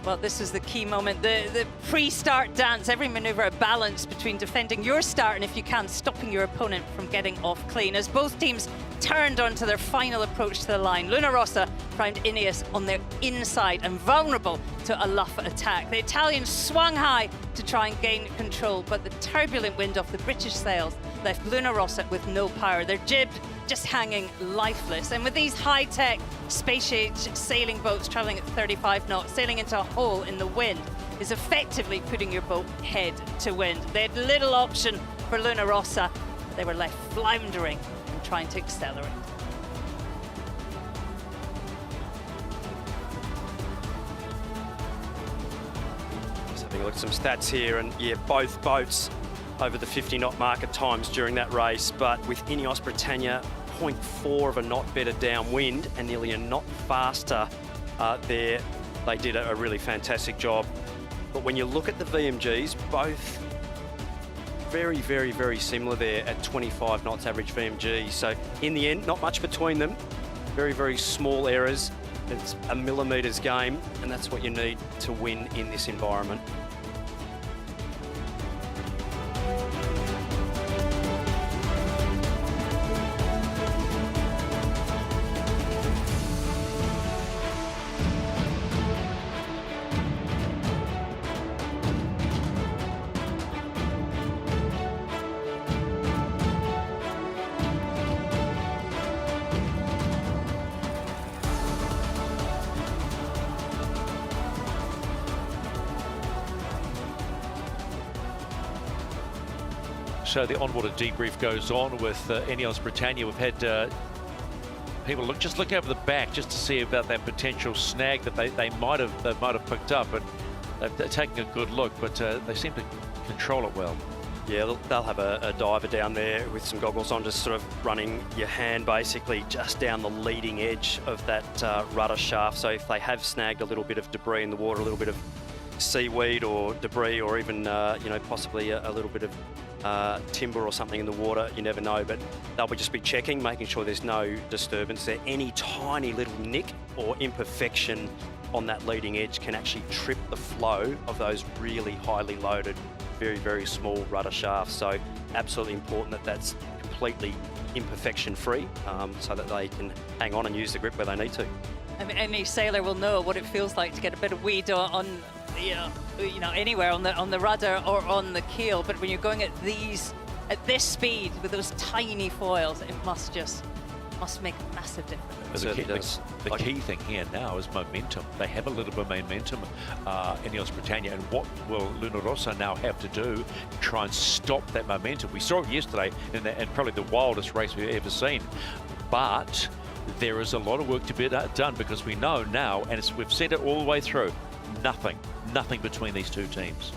Well, this is the key moment, the pre-start dance, every manoeuvre a balance between defending your start and, if you can, stopping your opponent from getting off clean. As both teams turned onto their final approach to the line, Luna Rossa found Ineos on their inside and vulnerable to a luff attack. The Italians swung high to try and gain control, but the turbulent wind off the British sails left Luna Rossa with no power. Their jib just hanging lifeless. And with these high-tech, space-age sailing boats traveling at 35 knots, sailing into a hole in the wind is effectively putting your boat head to wind. They had little option for Luna Rossa. They were left floundering and trying to accelerate. Just having a look at some stats here, and yeah, both boats over the 50-knot mark at times during that race, but with Ineos Britannia 0.4 of a knot better downwind and nearly a knot faster there, they did a really fantastic job. But when you look at the VMGs, both very, very, very similar there at 25 knots average VMG. So in the end, not much between them. Very, very small errors. It's a millimetres game, and that's what you need to win in this environment. So the onboard debrief goes on with Ineos Britannia. We've had people look over the back just to see about that potential snag that they might have picked up, and they're taking a good look, but they seem to control it well. Yeah, they'll have a diver down there with some goggles on, just sort of running your hand basically just down the leading edge of that rudder shaft. So if they have snagged a little bit of debris in the water, a little bit of seaweed or debris, or even possibly a little bit of timber or something in the water, you never know, but they'll just be checking, making sure there's no disturbance there. Any tiny little nick or imperfection on that leading edge can actually trip the flow of those really highly loaded, very, very small rudder shafts. So absolutely important that that's completely imperfection free, so that they can hang on and use the grip where they need to. I mean, any sailor will know what it feels like to get a bit of weed on anywhere on the rudder or on the keel. But when you're going at this speed with those tiny foils, it must make a massive difference. The key thing here now is momentum. They have a little bit of momentum, Ineos Britannia, and what will Luna Rossa now have to do to try and stop that momentum? We saw it yesterday in probably the wildest race we've ever seen, but there is a lot of work to be done, because we know now, and we've said it all the way through, nothing between these two teams.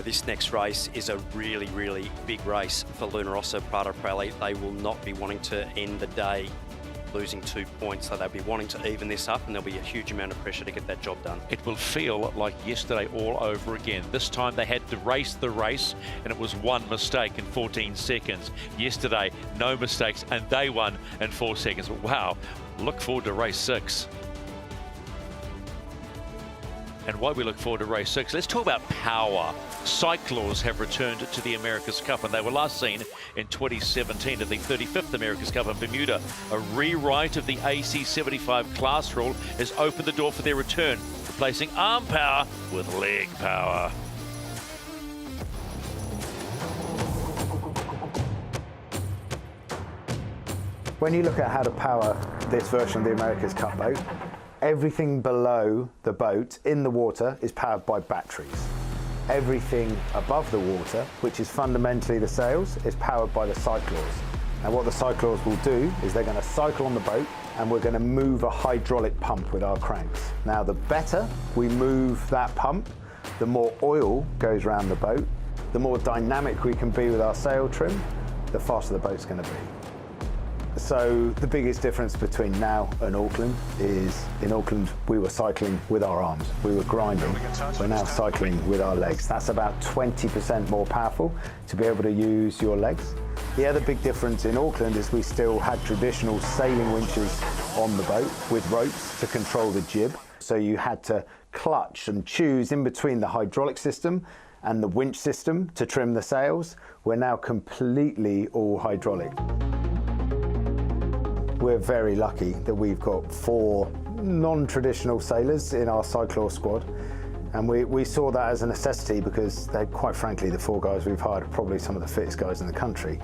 This next race is a really, really big race for Luna Rossa Prada Pirelli. They will not be wanting to end the day losing 2 points, so they'll be wanting to even this up, and there'll be a huge amount of pressure to get that job done. It will feel like yesterday all over again. This time they had to race the race, and it was one mistake in 14 seconds. Yesterday, no mistakes, and they won in 4 seconds. Wow, look forward to race 6. And while we look forward to race 6, let's talk about power. Cyclors have returned to the America's Cup, and they were last seen in 2017 at the 35th America's Cup in Bermuda. A rewrite of the AC75 class rule has opened the door for their return, replacing arm power with leg power. When you look at how to power this version of the America's Cup boat, everything below the boat in the water is powered by batteries. Everything above the water, which is fundamentally the sails, is powered by the cyclors. And what the cyclors will do is they're going to cycle on the boat, and we're going to move a hydraulic pump with our cranks. Now, the better we move that pump, the more oil goes around the boat, the more dynamic we can be with our sail trim, the faster the boat's going to be. So the biggest difference between now and Auckland is, in Auckland we were cycling with our arms, we were grinding. We're now cycling with our legs. That's about 20% more powerful to be able to use your legs. The other big difference in Auckland is we still had traditional sailing winches on the boat with ropes to control the jib. So you had to clutch and choose in between the hydraulic system and the winch system to trim the sails. We're now completely all hydraulic. We're very lucky that we've got 4 non-traditional sailors in our Cyclor squad, and we saw that as a necessity because they're, quite frankly, the 4 guys we've hired are probably some of the fittest guys in the country.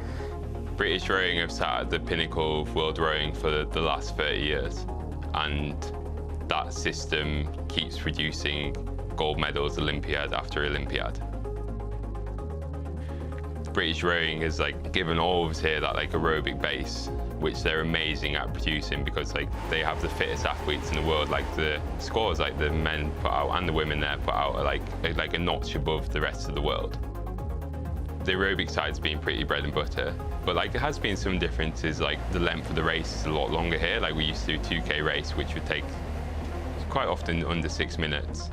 British rowing have sat at the pinnacle of world rowing for the last 30 years, and that system keeps producing gold medals Olympiad after Olympiad. British rowing has given all of us here that aerobic base, which they're amazing at producing, because they have the fittest athletes in the world. The scores the men put out and the women there put out are like a notch above the rest of the world. The aerobic side's been pretty bread and butter, but there has been some differences. The length of the race is a lot longer here. We used to do a 2K race, which would take quite often under 6 minutes,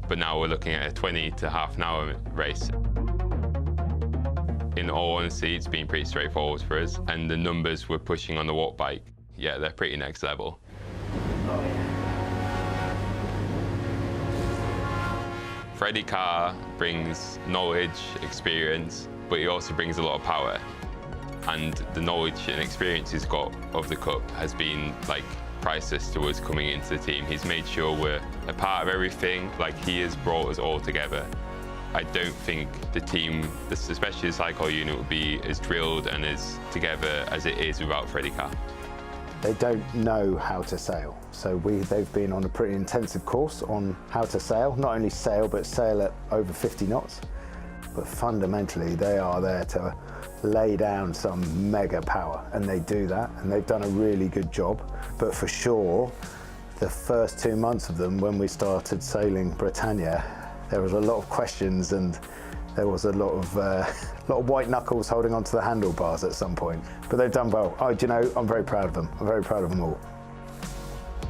but now we're looking at a 20 to half an hour race. In all honesty, it's been pretty straightforward for us, and the numbers we're pushing on the walk bike, yeah, they're pretty next level. Freddie Carr brings knowledge, experience, but he also brings a lot of power. And the knowledge and experience he's got of the Cup has been priceless to us coming into the team. He's made sure we're a part of everything, he has brought us all together. I don't think the team, especially the Cyclor unit, would be as drilled and as together as it is without Freddie Carr. They don't know how to sail, so they've been on a pretty intensive course on how to sail. Not only sail, but sail at over 50 knots. But fundamentally, they are there to lay down some mega power, and they do that, and they've done a really good job. But for sure, the first 2 months of them, when we started sailing Britannia, there was a lot of questions and there was a lot of white knuckles holding onto the handlebars at some point. But they've done well. Oh, do you know, I'm very proud of them. I'm very proud of them all.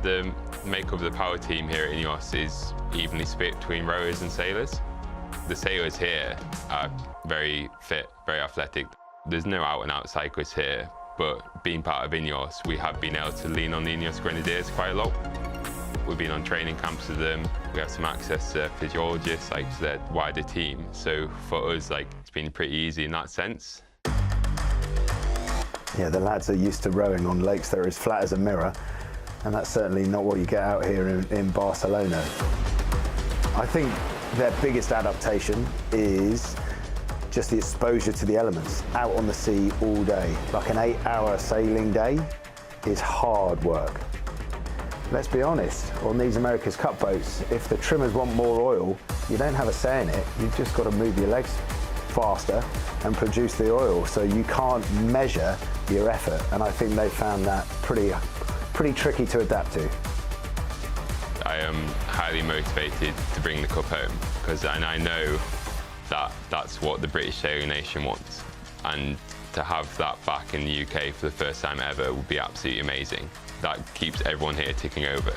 The makeup of the power team here at Ineos is evenly split between rowers and sailors. The sailors here are very fit, very athletic. There's no out-and-out cyclists here, but being part of Ineos, we have been able to lean on the Ineos Grenadiers quite a lot. We've been on training camps with them. We have some access to physiologists, like to their wider team. So for us, like, it's been pretty easy in that sense. Yeah, the lads are used to rowing on lakes that are as flat as a mirror, and that's certainly not what you get out here in Barcelona. I think their biggest adaptation is just the exposure to the elements, out on the sea all day. Like an 8-hour sailing day is hard work. Let's be honest, on these America's Cup boats, if the trimmers want more oil, you don't have a say in it. You've just got to move your legs faster and produce the oil, so you can't measure your effort. And I think they found that pretty tricky to adapt to. I am highly motivated to bring the cup home, because I know that that's what the British sailing nation wants. And to have that back in the UK for the first time ever would be absolutely amazing. That keeps everyone here ticking over.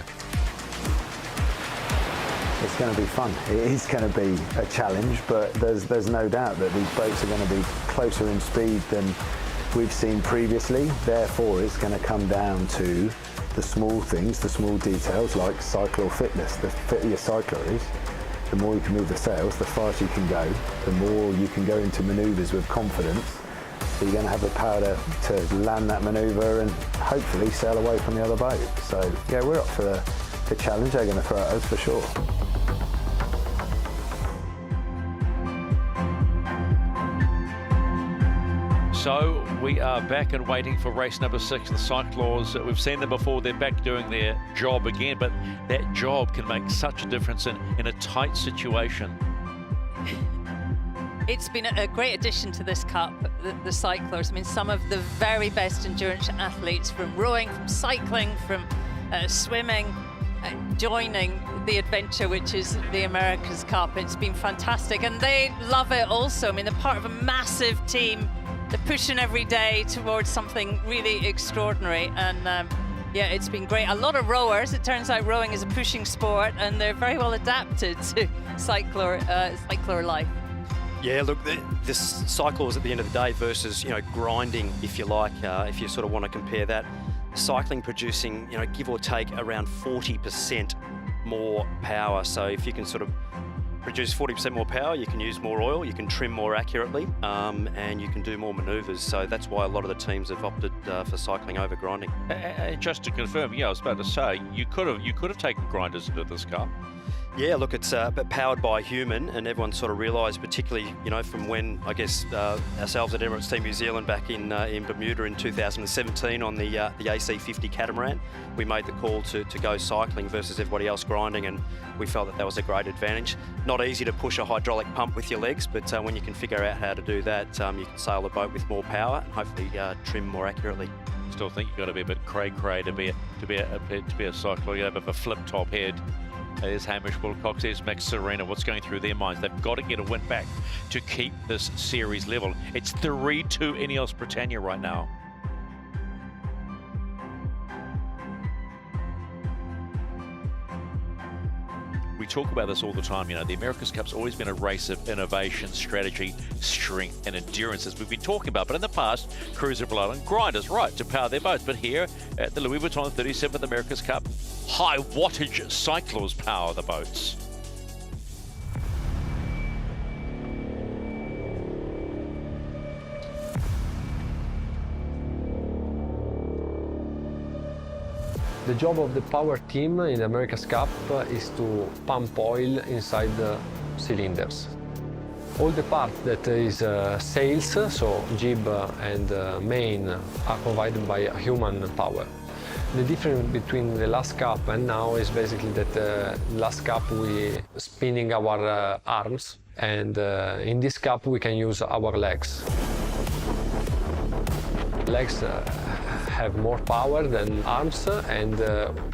It's going to be fun. It is going to be a challenge, but there's no doubt that these boats are going to be closer in speed than we've seen previously. Therefore, it's going to come down to the small things, the small details, like Cyclor fitness. The fitter your Cyclor is, the more you can move the sails, the faster you can go, the more you can go into manoeuvres with confidence. So you're going to have the power to land that manoeuvre and hopefully sail away from the other boat. So yeah, we're up for the challenge they're going to throw at us for sure. So we are back and waiting for race number 6, the Cyclors. We've seen them before, they're back doing their job again, but that job can make such a difference in a tight situation. It's been a great addition to this Cup, the Cyclors. I mean, some of the very best endurance athletes from rowing, from cycling, from swimming, joining the adventure, which is the America's Cup. It's been fantastic, and they love it also. I mean, they're part of a massive team. They're pushing every day towards something really extraordinary, and yeah, it's been great. A lot of rowers. It turns out rowing is a pushing sport, and they're very well adapted to cyclor life. Yeah, look, this Cyclors at the end of the day versus, you know, grinding, if you like, if you sort of want to compare that. Cycling producing, you know, give or take around 40% more power. So if you can sort of produce 40% more power, you can use more oil, you can trim more accurately, and you can do more manoeuvres. So that's why a lot of the teams have opted for cycling over grinding. Just to confirm, yeah, I was about to say, you could have taken grinders into this Cup. Yeah, look, it's powered by a human, and everyone sort of realised, particularly, you know, from when, I guess, ourselves at Emirates Team New Zealand back in Bermuda in 2017 on the AC50 catamaran, we made the call to go cycling versus everybody else grinding, and we felt that was a great advantage. Not easy to push a hydraulic pump with your legs, but when you can figure out how to do that, you can sail the boat with more power and hopefully trim more accurately. Still think you've got to be a bit cray-cray to be a cycler. You have a flip top head. There's Hamish Wilcox, there's Max Serena. What's going through their minds? They've got to get a win back to keep this series level. It's 3-2 Ineos Britannia right now. We talk about this all the time, you know, the America's Cup's always been a race of innovation, strategy, strength and endurance, as we've been talking about. But in the past, crews have relied on grinders, right, to power their boats. But here at the Louis Vuitton 37th America's Cup, high wattage Cyclors power the boats. The job of the power team in the America's Cup is to pump oil inside the cylinders. All the part that is sails, so jib and main, are provided by human power. The difference between the last Cup and now is basically that last Cup we spinning our arms, and in this Cup we can use our legs. Legs have more power than arms, and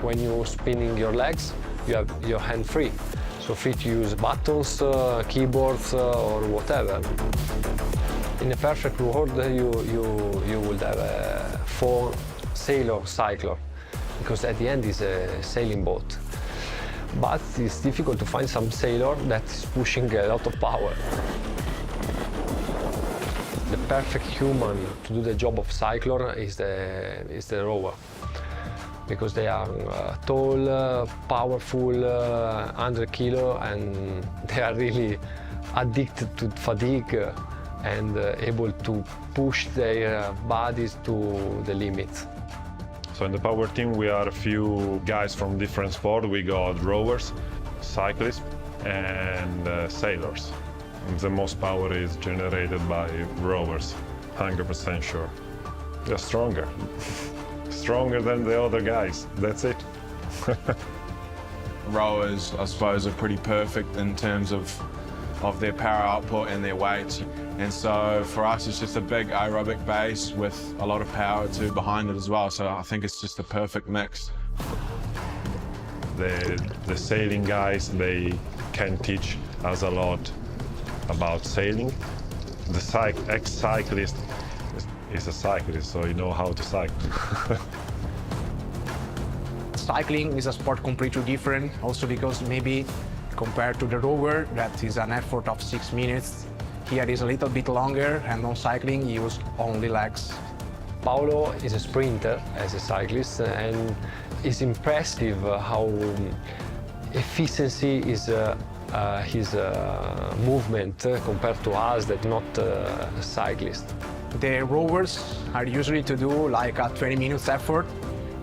when you're spinning your legs, you have your hand free. so free to use buttons, keyboards, or whatever. In a perfect world, you would have a 4 sailor Cyclor, because at the end it's a sailing boat. But it's difficult to find some sailor that is pushing a lot of power. The perfect human to do the job of Cyclor is the rower, because they are tall, powerful, 100 kilo, and they are really addicted to fatigue and able to push their bodies to the limit. So in the power team we are a few guys from different sports. We got rowers, cyclists, and sailors. The most power is generated by rowers, 100% sure. They're stronger. Stronger than the other guys, that's it. Rowers, I suppose, are pretty perfect in terms of their power output and their weight. And so for us, it's just a big aerobic base with a lot of power behind it as well. So I think it's just a perfect mix. The sailing guys, they can teach us a lot about sailing. The ex-cyclist is a cyclist, so you know how to cycle. Cycling is a sport completely different, also because maybe compared to the rower, that is an effort of 6 minutes. Here is a little bit longer, and on cycling you use only legs. Paolo is a sprinter as a cyclist, and it's impressive how efficiency is his movement compared to us that not cyclists. The rowers are usually to do like a 20 minutes effort.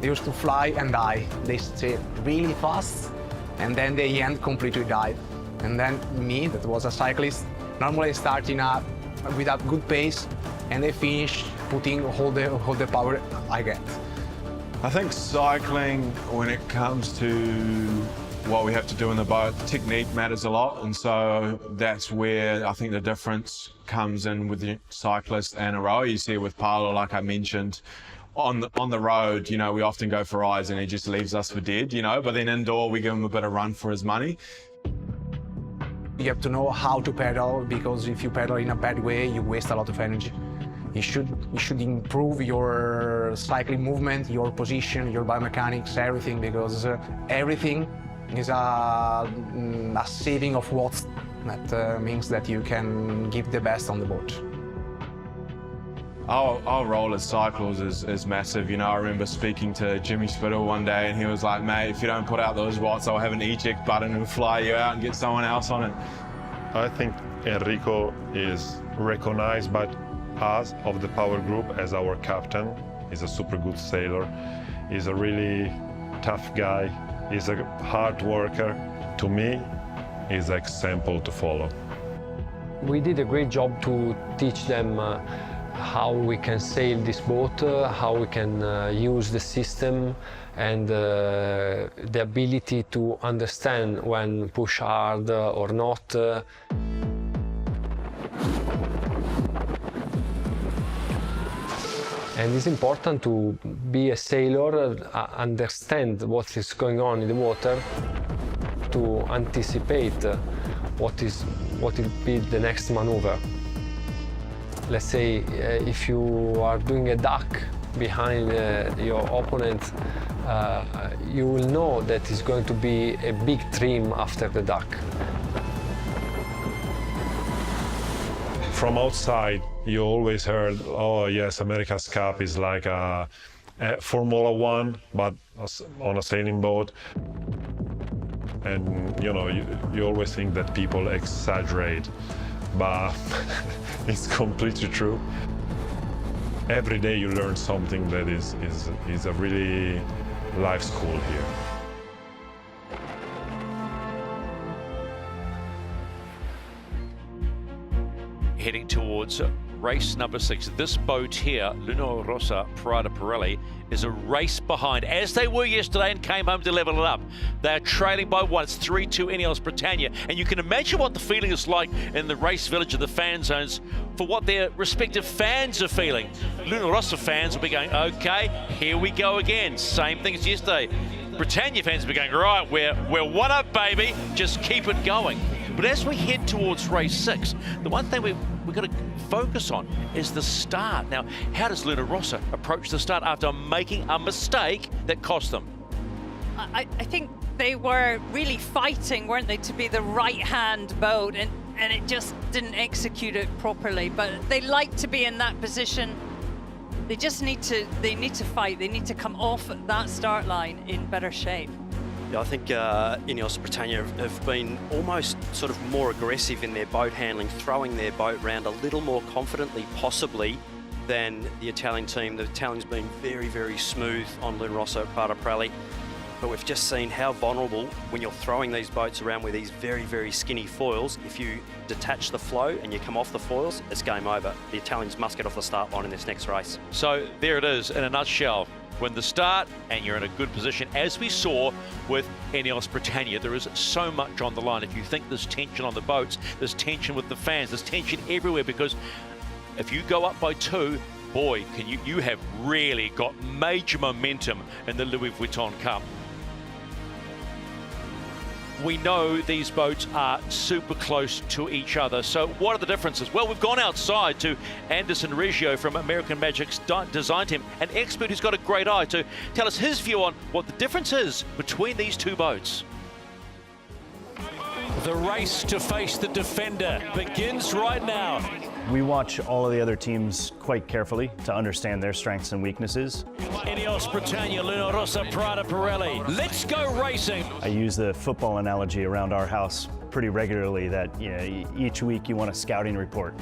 They used to fly and die. They stay really fast, and then they end completely died. And then me, that was a cyclist, normally starting up with a good pace, and they finish putting all the power I get. I think cycling, when it comes to what we have to do in the boat, technique matters a lot, and so that's where I think the difference comes in with the cyclist and a rower. You see it with Paolo, like I mentioned. On the road, you know, we often go for rides and he just leaves us for dead, you know, but then indoor we give him a bit of run for his money. You have to know how to pedal, because if you pedal in a bad way, you waste a lot of energy. You should improve your cycling movement, your position, your biomechanics, everything, because everything is a saving of watts. That means that you can give the best on the boat. Our role as cyclists is massive. You know, I remember speaking to Jimmy Spittle one day and he was like, mate, if you don't put out those watts, I'll have an eject button and fly you out and get someone else on it. I think Enrico is recognized by us of the power group as our captain. He's a super good sailor. He's a really tough guy. He's a hard worker. To me, he's an example to follow. We did a great job to teach them how we can sail this boat, how we can use the system, and the ability to understand when push hard or not. And it's important to be a sailor, understand what is going on in the water, to anticipate what will be the next maneuver. Let's say if you are doing a duck behind your opponent, you will know that it's going to be a big trim after the duck. From outside, you always heard, oh yes, America's Cup is like a Formula One, but on a sailing boat. And you know, you always think that people exaggerate, but it's completely true. Every day you learn something that is a really life school here. Heading towards race number 6. This boat here, Luna Rossa Prada Pirelli, is a race behind, as they were yesterday and came home to level it up. They're trailing by 1. It's 3-2 Ineos Britannia. And you can imagine what the feeling is like in the race village of the fan zones for what their respective fans are feeling. Luna Rossa fans will be going, okay, here we go again. Same thing as yesterday. Britannia fans will be going, right, we're one up, baby, just keep it going. But as we head towards race 6, the one thing we've got to focus on is the start. Now, how does Luna Rossa approach the start after making a mistake that cost them? I think they were really fighting, weren't they, to be the right-hand boat, and it just didn't execute it properly. But they like to be in that position. They just need to fight. They need to come off that start line in better shape. Yeah, I think Ineos Britannia have been almost sort of more aggressive in their boat handling, throwing their boat around a little more confidently, possibly, than the Italian team. The Italians been very, very smooth on Luna Rossa, Prada Pirelli. But we've just seen how vulnerable when you're throwing these boats around with these very, very skinny foils. If you detach the flow and you come off the foils, it's game over. The Italians must get off the start line in this next race. So there it is in a nutshell. When the start and you're in a good position, as we saw with Ineos Britannia, there is so much on the line. If you think there's tension on the boats, there's tension with the fans, there's tension everywhere, because if you go up by 2, boy, can you have really got major momentum in the Louis Vuitton Cup. We know these boats are super close to each other. So what are the differences? Well, we've gone outside to Anderson Reggio from American Magic's design team, an expert who's got a great eye, to tell us his view on what the difference is between these two boats. The race to face the defender begins right now. We watch all of the other teams quite carefully to understand their strengths and weaknesses. Ineos Britannia, Luna Rossa, Prada Pirelli. Let's go racing. I use the football analogy around our house pretty regularly that each week you want a scouting report.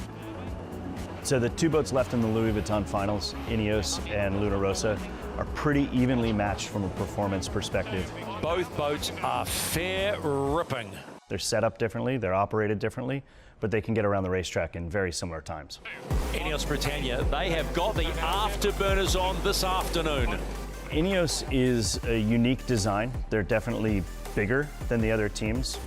So the two boats left in the Louis Vuitton finals, Ineos and Luna Rossa, are pretty evenly matched from a performance perspective. Both boats are fair ripping. They're set up differently, they're operated differently, but they can get around the racetrack in very similar times. Ineos Britannia, they have got the afterburners on this afternoon. Ineos is a unique design. They're definitely bigger than the other teams.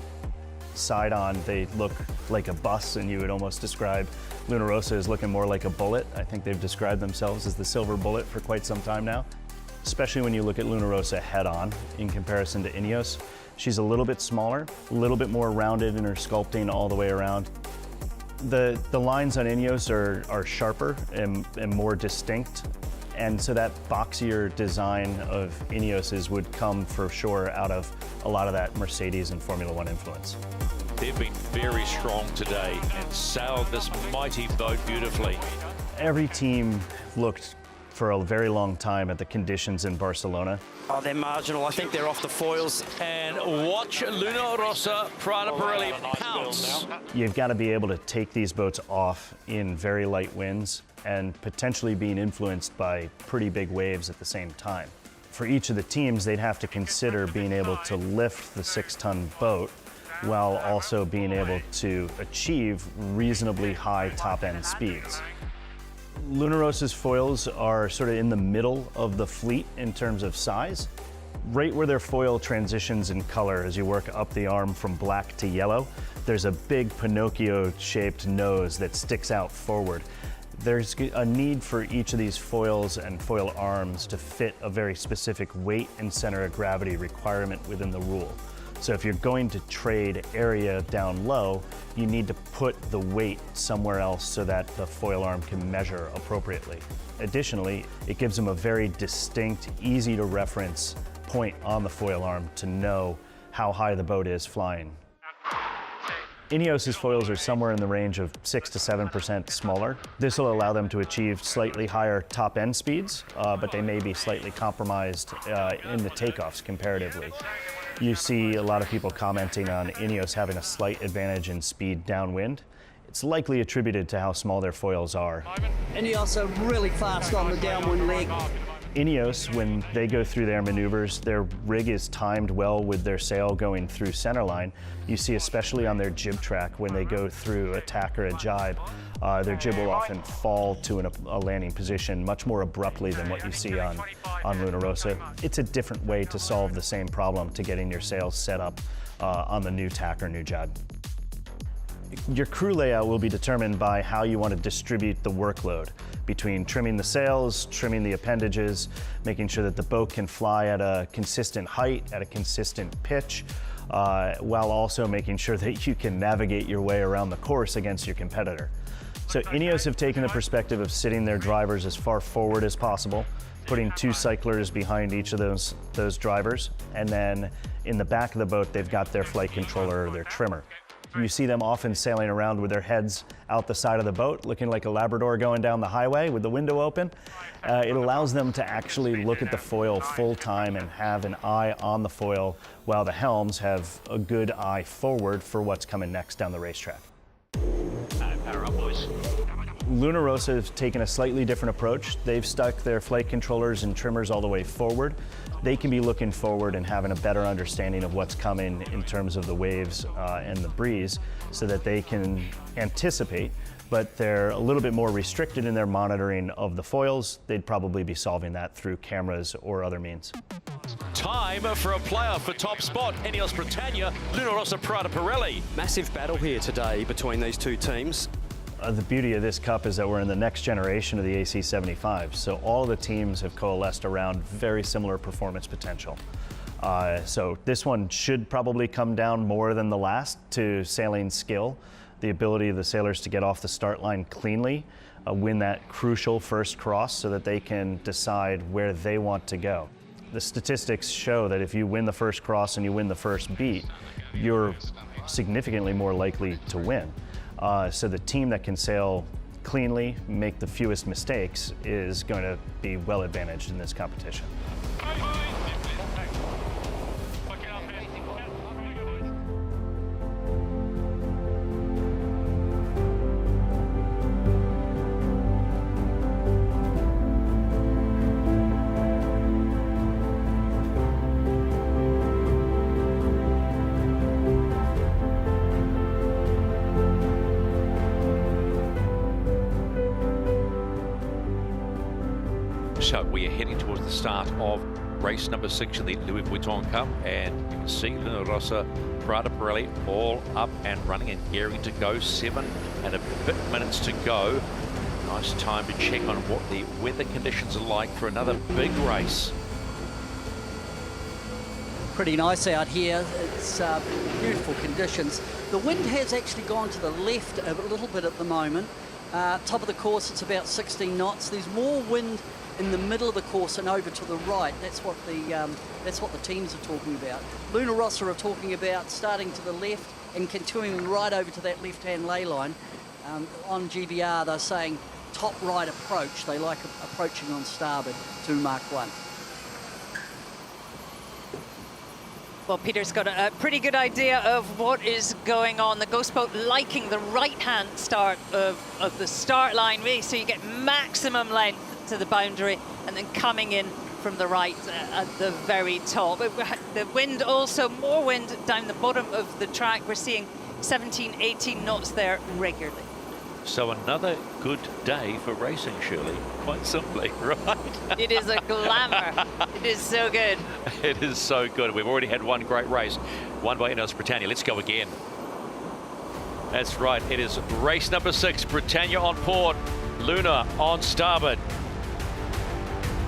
Side on, they look like a bus, and you would almost describe Luna Rossa as looking more like a bullet. I think they've described themselves as the silver bullet for quite some time now, especially when you look at Luna Rossa head on in comparison to Ineos. She's a little bit smaller, a little bit more rounded in her sculpting all the way around. The lines on Ineos are sharper and more distinct, and so that boxier design of Ineos's would come for sure out of a lot of that Mercedes and Formula One influence. They've been very strong today and sailed this mighty boat beautifully. Every team looked for a very long time at the conditions in Barcelona. Oh, they're marginal. I think they're off the foils. And watch Luna Rossa, Prada Pirelli pounce. You've got to be able to take these boats off in very light winds and potentially being influenced by pretty big waves at the same time. For each of the teams, they'd have to consider being able to lift the 6-ton boat while also being able to achieve reasonably high top-end speeds. Luna Rossa's foils are sort of in the middle of the fleet in terms of size. Right where their foil transitions in color as you work up the arm from black to yellow, there's a big Pinocchio-shaped nose that sticks out forward. There's a need for each of these foils and foil arms to fit a very specific weight and center of gravity requirement within the rule. So if you're going to trade area down low, you need to put the weight somewhere else so that the foil arm can measure appropriately. Additionally, it gives them a very distinct, easy to reference point on the foil arm to know how high the boat is flying. Ineos's foils are somewhere in the range of 6 to 7% smaller. This will allow them to achieve slightly higher top-end speeds, but they may be slightly compromised in the takeoffs comparatively. You see a lot of people commenting on Ineos having a slight advantage in speed downwind. It's likely attributed to how small their foils are. Ineos are really fast on the downwind leg. Ineos, when they go through their maneuvers, their rig is timed well with their sail going through centerline. You see, especially on their jib track, when they go through a tack or a jibe, their jib will often fall to a landing position much more abruptly than what you see on Luna Rossa. It's a different way to solve the same problem, to getting your sails set up on the new tack or new jibe. Your crew layout will be determined by how you want to distribute the workload between trimming the sails, trimming the appendages, making sure that the boat can fly at a consistent height, at a consistent pitch, while also making sure that you can navigate your way around the course against your competitor. So Ineos have taken the perspective of sitting their drivers as far forward as possible, putting 2 cyclers behind each of those drivers, and then in the back of the boat they've got their flight controller or their trimmer. You see them often sailing around with their heads out the side of the boat, looking like a Labrador going down the highway with the window open. It allows them to actually look at the foil full time and have an eye on the foil, while the helms have a good eye forward for what's coming next down the racetrack. Power up, boys. Luna Rossa have taken a slightly different approach. They've stuck their flight controllers and trimmers all the way forward. They can be looking forward and having a better understanding of what's coming in terms of the waves and the breeze, so that they can anticipate, but they're a little bit more restricted in their monitoring of the foils. They'd probably be solving that through cameras or other means. Time for a player for top spot. Ineos Britannia, Luna Rossa Prada Pirelli. Massive battle here today between these two teams. The beauty of this cup is that we're in the next generation of the AC75, so all the teams have coalesced around very similar performance potential. So this one should probably come down more than the last to sailing skill, the ability of the sailors to get off the start line cleanly, win that crucial first cross so that they can decide where they want to go. The statistics show that if you win the first cross and you win the first beat, you're significantly more likely to win. So the team that can sail cleanly, make the fewest mistakes, is going to be well advantaged in this competition. So we are heading towards the start of race number 6 in the Louis Vuitton Cup, and you can see Luna Rossa, Prada Pirelli all up and running and gearing to go. 7 and a bit minutes to go. Nice time to check on what the weather conditions are like for another big race. Pretty nice out here. It's beautiful conditions. The wind has actually gone to the left a little bit at the moment. Top of the course, it's about 16 knots. There's more wind in the middle of the course and over to the right. That's what the teams are talking about. Luna Rossa are talking about starting to the left and continuing right over to that left-hand ley line. On GBR, they're saying top right approach. They like approaching on starboard to Mark 1. Well, Peter's got a pretty good idea of what is going on. The Ghost Boat liking the right-hand start of the start line, really, so you get maximum length to the boundary and then coming in from the right at the very top. The wind also, more wind down the bottom of the track. We're seeing 17, 18 knots there regularly. So another good day for racing, Shirley, quite simply, right? It is a glamour. It is so good. It is so good. We've already had one great race, won by Ineos Britannia. Let's go again. That's right, it is race number 6, Britannia on port, Luna on starboard.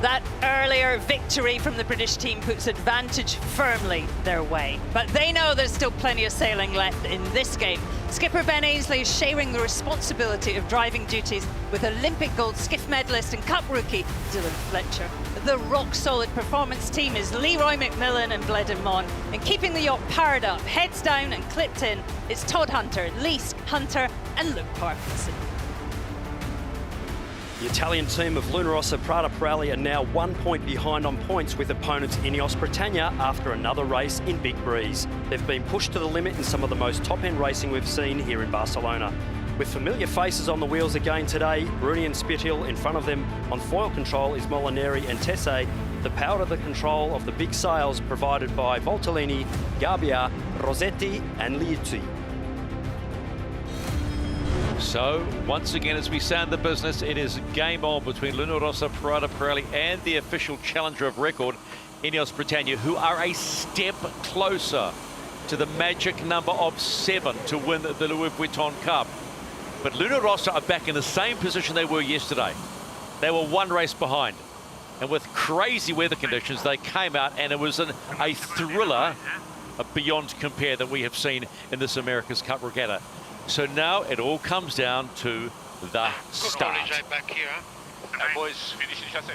That earlier victory from the British team puts advantage firmly their way. But they know there's still plenty of sailing left in this game. Skipper Ben Ainslie is sharing the responsibility of driving duties with Olympic gold skiff medalist and cup rookie Dylan Fletcher. The rock-solid performance team is Leroy McMillan and Bledin Mon. And keeping the yacht powered up, heads down and clipped in, is Todd Hunter, Leesk Hunter and Luke Parkinson. The Italian team of Luna Rossa Prada Pirelli are now 1 point behind on points with opponents Ineos Britannia after another race in Big Breeze. They've been pushed to the limit in some of the most top-end racing we've seen here in Barcelona. With familiar faces on the wheels again today, Bruni and Spithill. In front of them on foil control is Molinari and Tesse. The power of the control of the big sails provided by Voltolini, Gabbia, Rossetti and Liuzzi. So, once again, as we sound the business, it is game on between Luna Rossa, Prada Pirelli and the official challenger of record, Ineos Britannia, who are a step closer to the magic number of 7 to win the Louis Vuitton Cup. But Luna Rossa are back in the same position they were yesterday. They were 1 race behind. And with crazy weather conditions, they came out and it was a thriller beyond compare that we have seen in this America's Cup regatta. So now it all comes down to the start. Boys, finishing just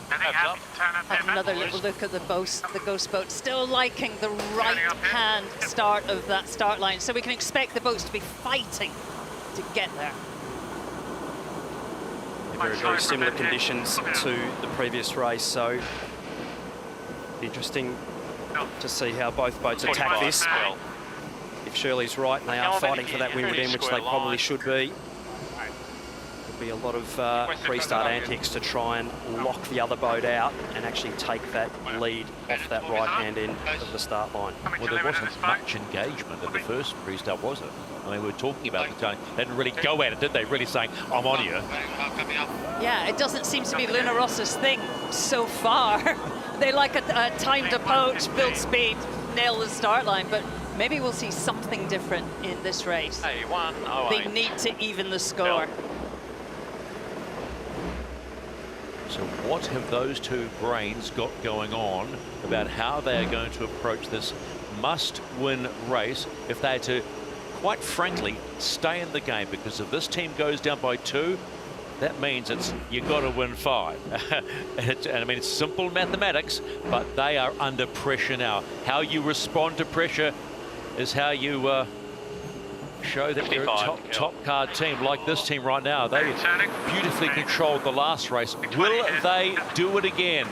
Another little look at the ghost boat, still liking the right-hand start of that start line. So we can expect the boats to be fighting to get there. Very, very similar conditions to the previous race, so interesting to see how both boats attack this. If Shirley's right and they are fighting for that windward end, which they probably should be, there'll be a lot of pre-start antics to try and lock the other boat out and actually take that lead off that right-hand end of the start line. Well, there wasn't much engagement at the first pre-start, was it? I mean, we were talking about the time. They didn't really go at it, did they? Really saying, I'm on you. Yeah, it doesn't seem to be Luna Rossa's thing so far. They like a timed approach, build speed, nail the start line, but maybe we'll see something different in this race. They need to even the score. So what have those two brains got going on about how they are going to approach this must-win race if they are to, quite frankly, stay in the game? Because if this team goes down by 2, that means you got to win 5. And I mean, it's simple mathematics, but they are under pressure now. How you respond to pressure is how you show that you're a top card team like this team right now. They beautifully controlled the last race. Will they do it again?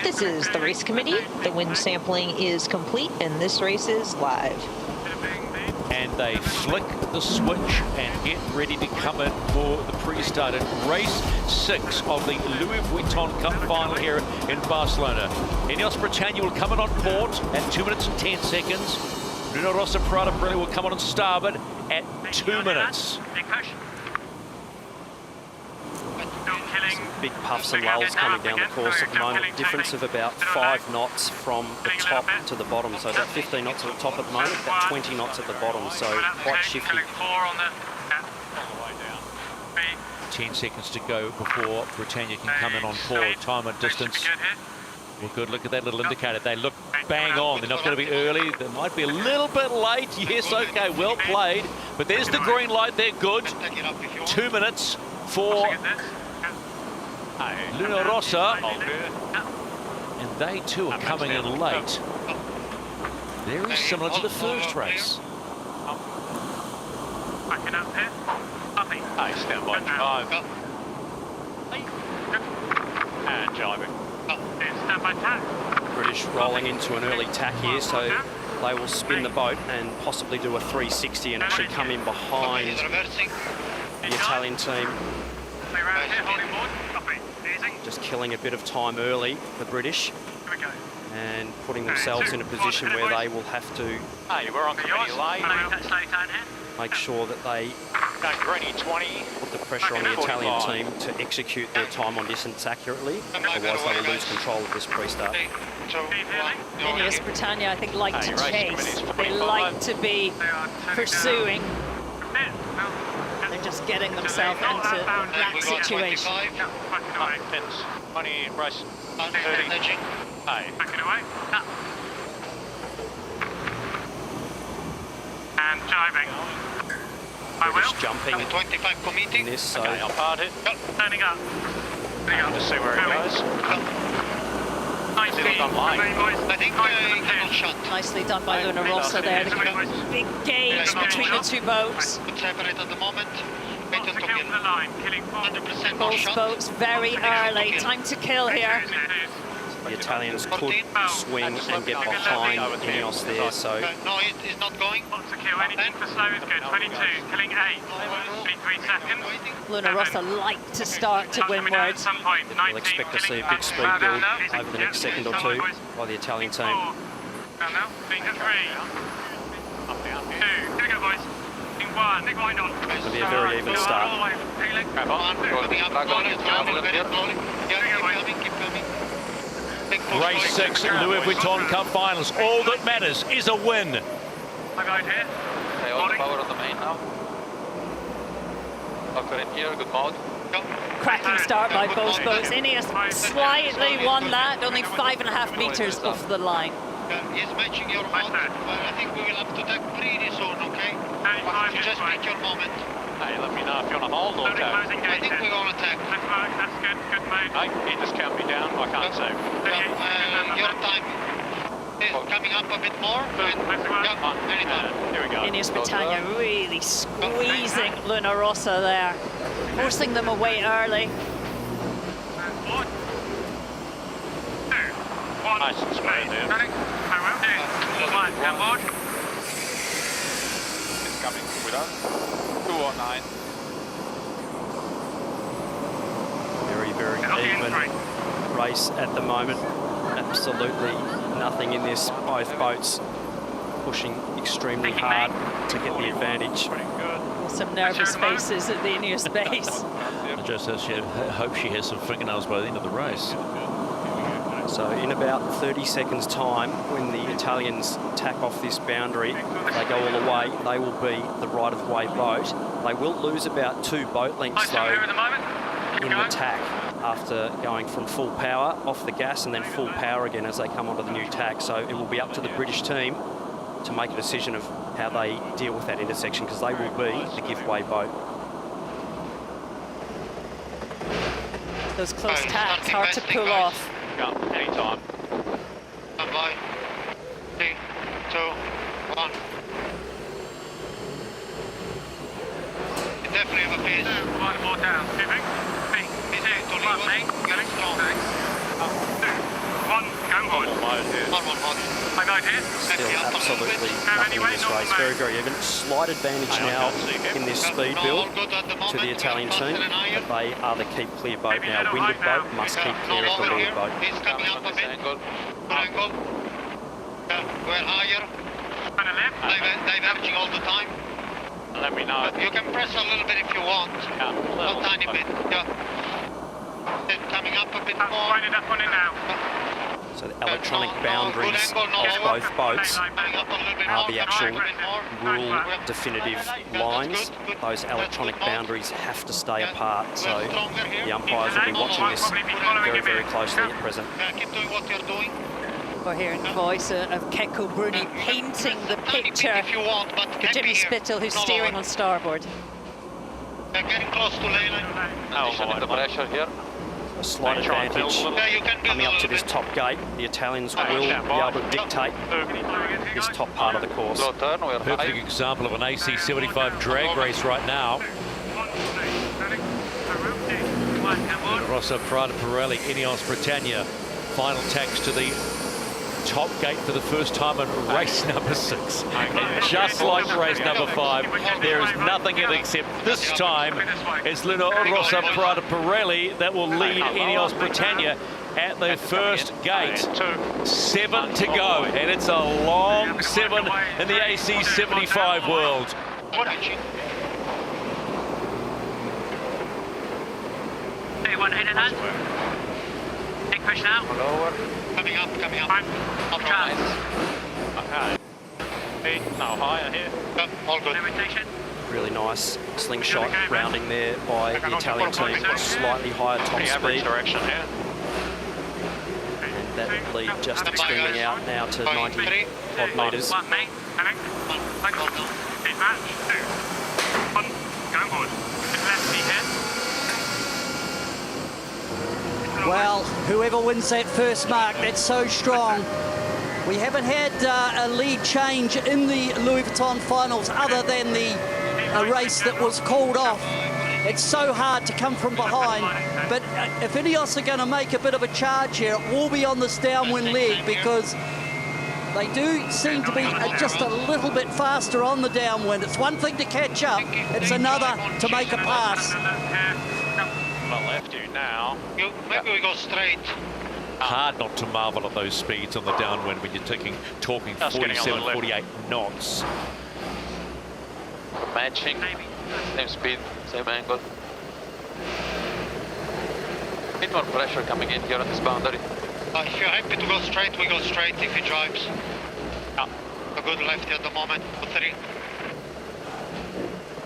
This is the race committee. The wind sampling is complete and this race is live. And they flick the switch and get ready to come in for the pre-started race 6 of the Louis Vuitton Cup final here in Barcelona. Ineos Britannia will come in on port at 2 minutes and 10 seconds. Luna Rossa Prada Pirelli will come on starboard at 2 minutes. Big puffs and lulls coming down the course at the moment. Difference of about 5 knots from the top to the bottom. So about 15 knots at the top at the moment, about 20 knots at the bottom. So quite shifty. 10 seconds to go before Britannia can come in on port. Time and distance. Well, good look at that little indicator. They look bang on. They're not going to be early. They might be a little bit late. Yes, okay, well played. But there's the green light. They're good. 2 minutes for Luna Rossa, and they too are coming in late. Very similar to the first race. Stand by 5. And jibing. Stand by tack. British rolling into an early tack here, so they will spin the boat and possibly do a 360 and actually come in behind the Italian team. Just killing a bit of time early, the British, and putting themselves in a position where they will have to we're on committee lane. make sure that they put the pressure on the Italian team to execute their time on distance accurately, otherwise they will lose control of this pre-start. Ineos Britannia, I think, like to chase. They like to be pursuing. They're just getting themselves into that situation. 20 race 30. Backing away. And jibing. British jumping in this, so I'll part it. Turning up. Just see where it goes. Nicely done by Luna Rossa there. The big gauge between the two boats. Both boats very early. Time to kill here. the Italians could swing and get behind Ineos there, so... No, it's not going. Anything for slow is good. 22, killing 8. 23 seconds. Luna Rossa like to start to windward. We'll expect to see a big speed build over the next second or two by the Italian team. Now, 3. 2, here we go, boys. 1, Nick Windon. It'll be a very even start. Grab on. Keep filming. Race 6, Louis Vuitton Cup Finals. All that matters is a win. I'm out here. Okay, all the power on the main now. Locker in here, good mode. Cracking start by both boats. Ineos slightly won that, only 5.5 metres off the line. He's matching your mode, but I think we will have to attack pretty soon, okay? You just pick your moment. Hey, let me know if you want to hold or attack. I think we're going to attack. That's good, good mate. Hey, you just count me down, I can't see. Your time is coming up a bit more. Anytime. Here we go. Ineos Britannia really squeezing Luna Rossa there, forcing them away early. Nice and smooth there. It's coming with us. 209. Very, very even race at the moment. Absolutely nothing in this. Both boats pushing extremely hard to get the advantage. Some nervous faces at the Ineos base. Just as she hopes she has some fingernails by the end of the race. So in about 30 seconds time, when the Italians tack off this boundary, they go all the way, they will be the right-of-way boat. They will lose about 2 boat lengths though in the tack after going from full power off the gas and then full power again as they come onto the new tack. So it will be up to the British team to make a decision of how they deal with that intersection, because they will be the give-way boat. Those close tacks, hard to pull off. Go, anytime. Stand by. 3, 2, 1. You definitely have a pace. One more down, moving. 3, 2, 1, mate. Getting strong. 2, 1, go on. I'm out here. Still absolutely nothing in this race. Very, very even. Slight advantage now in this speed build to the Italian team, but they are the keep clear boat now. Winded boat must keep clear of the lead boat. He's coming up a bit. Good angle. We're higher. Diverging all the time. Let me know. You can press a little bit if you want. A tiny bit. Then coming up a bit more. Up on it now. So the electronic boundaries of both boats are the actual rule definitive lines. Those electronic boundaries have to stay apart, so the umpires will be watching this very, very closely at present. Keep doing what you're doing. We're hearing the voice of Kekko Bruni painting the picture for Jimmy Spittle, who's steering on starboard. They're getting close to Leyland. Conditioning the pressure here. A slight advantage coming up to this top gate. The Italians will be able to dictate this top part of the course. Perfect example of an AC75 drag race right now. Rossa, Prada, Pirelli, Ineos, Britannia. Final tax to the top gate for the first time in race number 6. And just like race number 5, there is nothing in it except this time it's Luna Rossa Prada Pirelli that will lead Ineos Britannia at the first gate. 7 to go, and it's a long 7 in the AC75 world. Hey, one head and hand. Take push now. Lower. Coming up. Up chance. Okay. No, higher here. All good. Really nice slingshot rounding there by the Italian team. Slightly higher top speed. Direction here. And that lead just extending out now to 90 odd metres. One, mate. Thanks. Heat match. 2, 1, going forward. Just lefty here. Well, whoever wins that first mark, that's so strong. We haven't had a lead change in the Louis Vuitton finals other than the race that was called off. It's so hard to come from behind, but if Ineos are going to make a bit of a charge here, it will be on this downwind leg, because they do seem to be just a little bit faster on the downwind. It's one thing to catch up, it's another to make a pass. I left you now. Maybe we go straight. Hard not to marvel at those speeds on the downwind when you're talking 47, 48 knots. Matching, same speed, same angle. Bit more pressure coming in here on this boundary. If you're happy to go straight, we go straight if he drives. A good lefty at the moment, 3.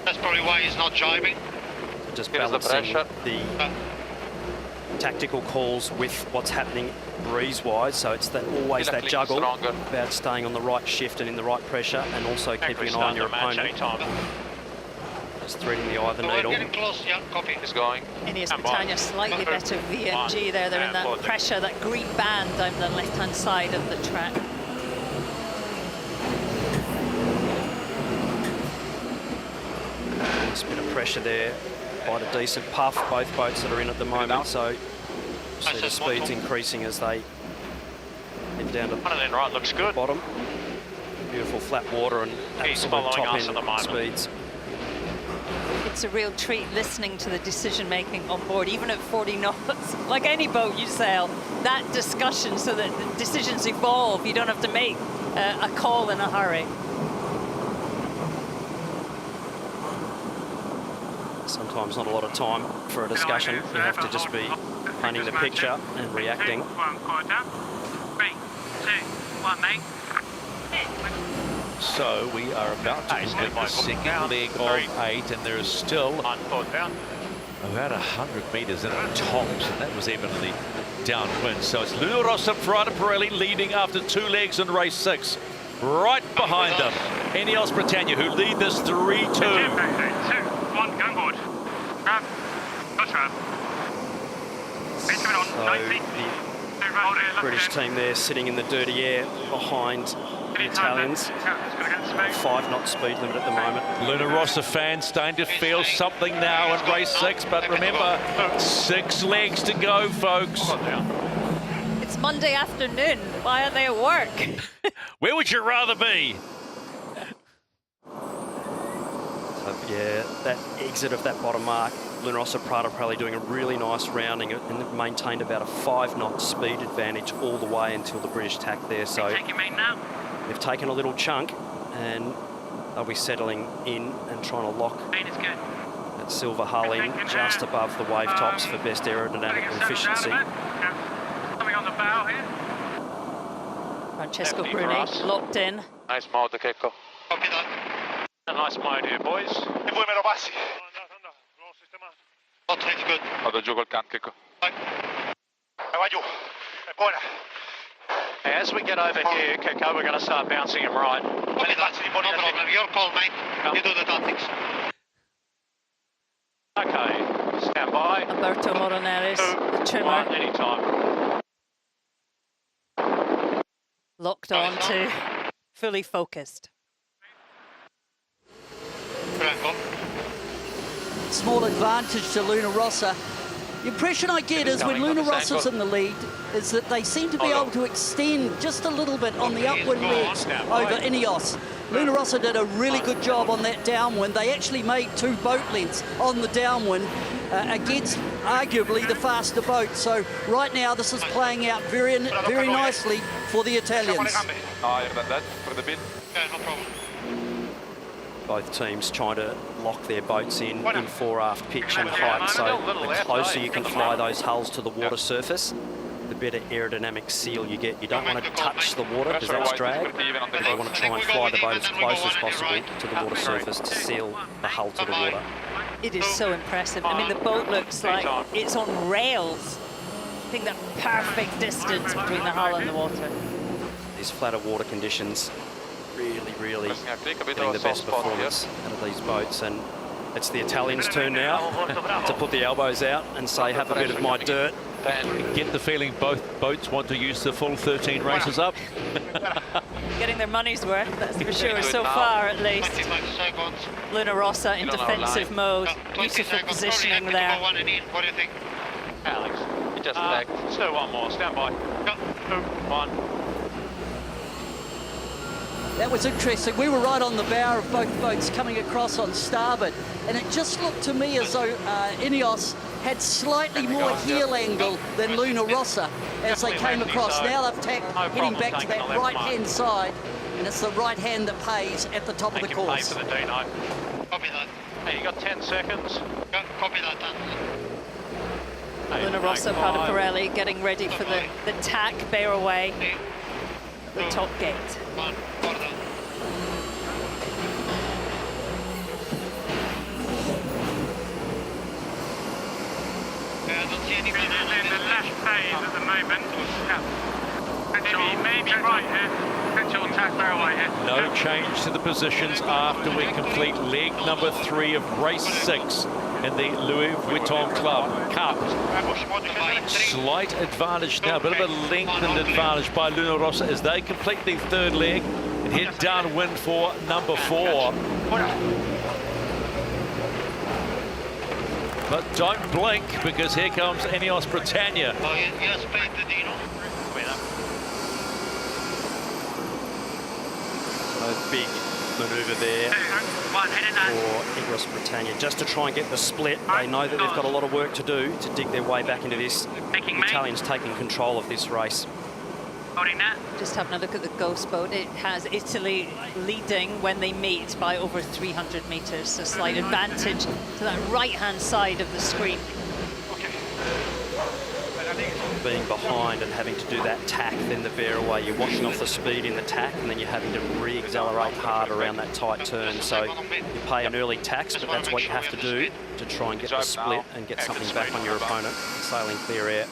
That's probably why he's not driving. Just balancing the tactical calls with what's happening breeze-wise, so it's always that juggle about staying on the right shift and in the right pressure, and also keeping an eye on your opponent. Just threading the eye of the needle. Getting close, yeah, copy. He's going. Ineos Britannia slightly better VMG there. They're in that pressure, that green band down the left-hand side of the track. Just a bit of pressure there. Quite a decent puff, both boats that are in at the moment, so see the speed's increasing as they head down to the right looks good. bottom. Beautiful flat water and absolute top end speeds. It's a real treat listening to the decision-making on board, even at 40 knots. Like any boat you sail, that discussion so that the decisions evolve. You don't have to make a call in a hurry. Sometimes not a lot of time for a discussion. You have to just be painting the picture and reacting. 3, 2, 1, mate. So we are about to complete the second leg of 8, and there is still about 100 metres in it tops, and that was even in the downwind. So it's Luna Rossa Prada Pirelli leading after 2 legs in race 6. Right behind them, Ineos Britannia, who lead this 3-2. 2, 1, going board. Grab. Push grab. So the British team there sitting in the dirty air behind the Italians. 5 knot speed limit at the moment. Luna Rossa fans starting to feel something now in race 6, but remember, 6 legs to go, folks. It's Monday afternoon. Why aren't they at work? Where would you rather be? Yeah, that exit of that bottom mark, Luna Rossa Prada Pirelli doing a really nice rounding and maintained about a 5 knot speed advantage all the way until the British tack there. So they've taken a little chunk and they'll be settling in and trying to lock that silver hull in just above the wave tops for best aerodynamic efficiency. Coming on the bow here. Francesco Bruni locked in. Nice mode, Kekko. Copy that. A nice mode here, boys. E voi me lo passi? Not really good. Vado giù col can, Kekko. Vai giù. È buona. As we get over here, Kekko, we're going to start bouncing him right. Copy that. No problem. Your call, mate. You do the tactics. Okay, stand by. Alberto Moroneris, the trimmer. Anytime. Locked on to fully focused. Small advantage to Luna Rossa. The impression I get is when Luna Rossa's in the lead is that they seem to be able to extend just a little bit on the upwind legs over Ineos. Luna Rossa did a really good job on that downwind. They actually made 2 boat lengths on the downwind against arguably the faster boat. So right now this is playing out very nicely for the Italians. Both teams trying to lock their boats in fore-aft pitch and height, so the closer you can fly those hulls to the water surface, the better aerodynamic seal you get. You don't want to touch the water because that's drag, but you want to try and fly the boat as close as possible to the water surface to seal the hull to the water. It is so impressive. I mean, the boat looks like it's on rails. I think that perfect distance between the hull and the water. These flatter water conditions really getting the best performance out of these boats, and it's the Italians' turn now to put the elbows out and say, have a bit of my dirt. Get the feeling both boats want to use the full 13 races up. Getting their money's worth, that's for sure, so far at least. Luna Rossa in defensive mode, beautiful positioning there. What do you think? Alex, you just lagged. Let's do one more, stand by. 2, 1. That was interesting. We were right on the bow of both boats coming across on starboard, and it just looked to me as though Ineos had slightly more heel angle than Luna Rossa as they came across. Now they've tacked, heading back to that right-hand side, and it's the right hand that pays at the top of the course. Copy that. Hey, you got 10 seconds. Copy that, Dan. Luna Rossa, Prada Pirelli getting ready for the tack, bear away at the top gate. In the left phase at the moment. Maybe right here. Potential attack bear away here. No change to the positions after we complete leg number 3 of race 6 in the Louis Vuitton Club Cup. Slight advantage now, a bit of a lengthened advantage by Luna Rossa as they complete the 3rd leg and head downwind for number 4. But don't blink, because here comes Ineos Britannia. A big manoeuvre there for Emirates Britannia, just to try and get the split. They know that they've got a lot of work to do to dig their way back into this. The Italians taking control of this race. Just having a look at the ghost boat. It has Italy leading when they meet by over 300 metres. A slight advantage to that right-hand side of the screen. Being behind and having to do that tack, then the bear away, you're washing off the speed in the tack, and then you're having to re-accelerate hard around that tight turn. So you pay an early tax, but that's what you have to do to try and get the split and get something back on your opponent, sailing clear air.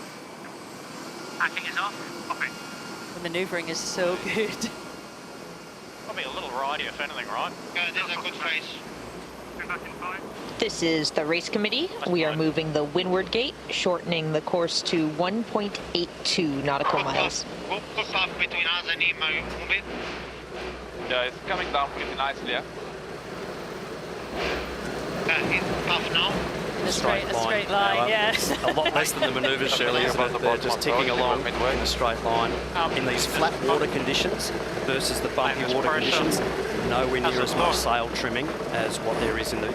Hacking is off. The manoeuvring is so good. Probably a little righty, if anything, right? Yeah, this is a good race. This is the race committee. We are moving the windward gate, shortening the course to 1.82 nautical miles. Good path between us and him a bit. Yeah, it's coming down pretty nicely, yeah? He's tough now. A straight line, yes. A lot less than the manoeuvres, Shirley. They're just ticking along in a straight line. In these flat water conditions versus the bumpy water conditions, nowhere near as much sail trimming as what there is in the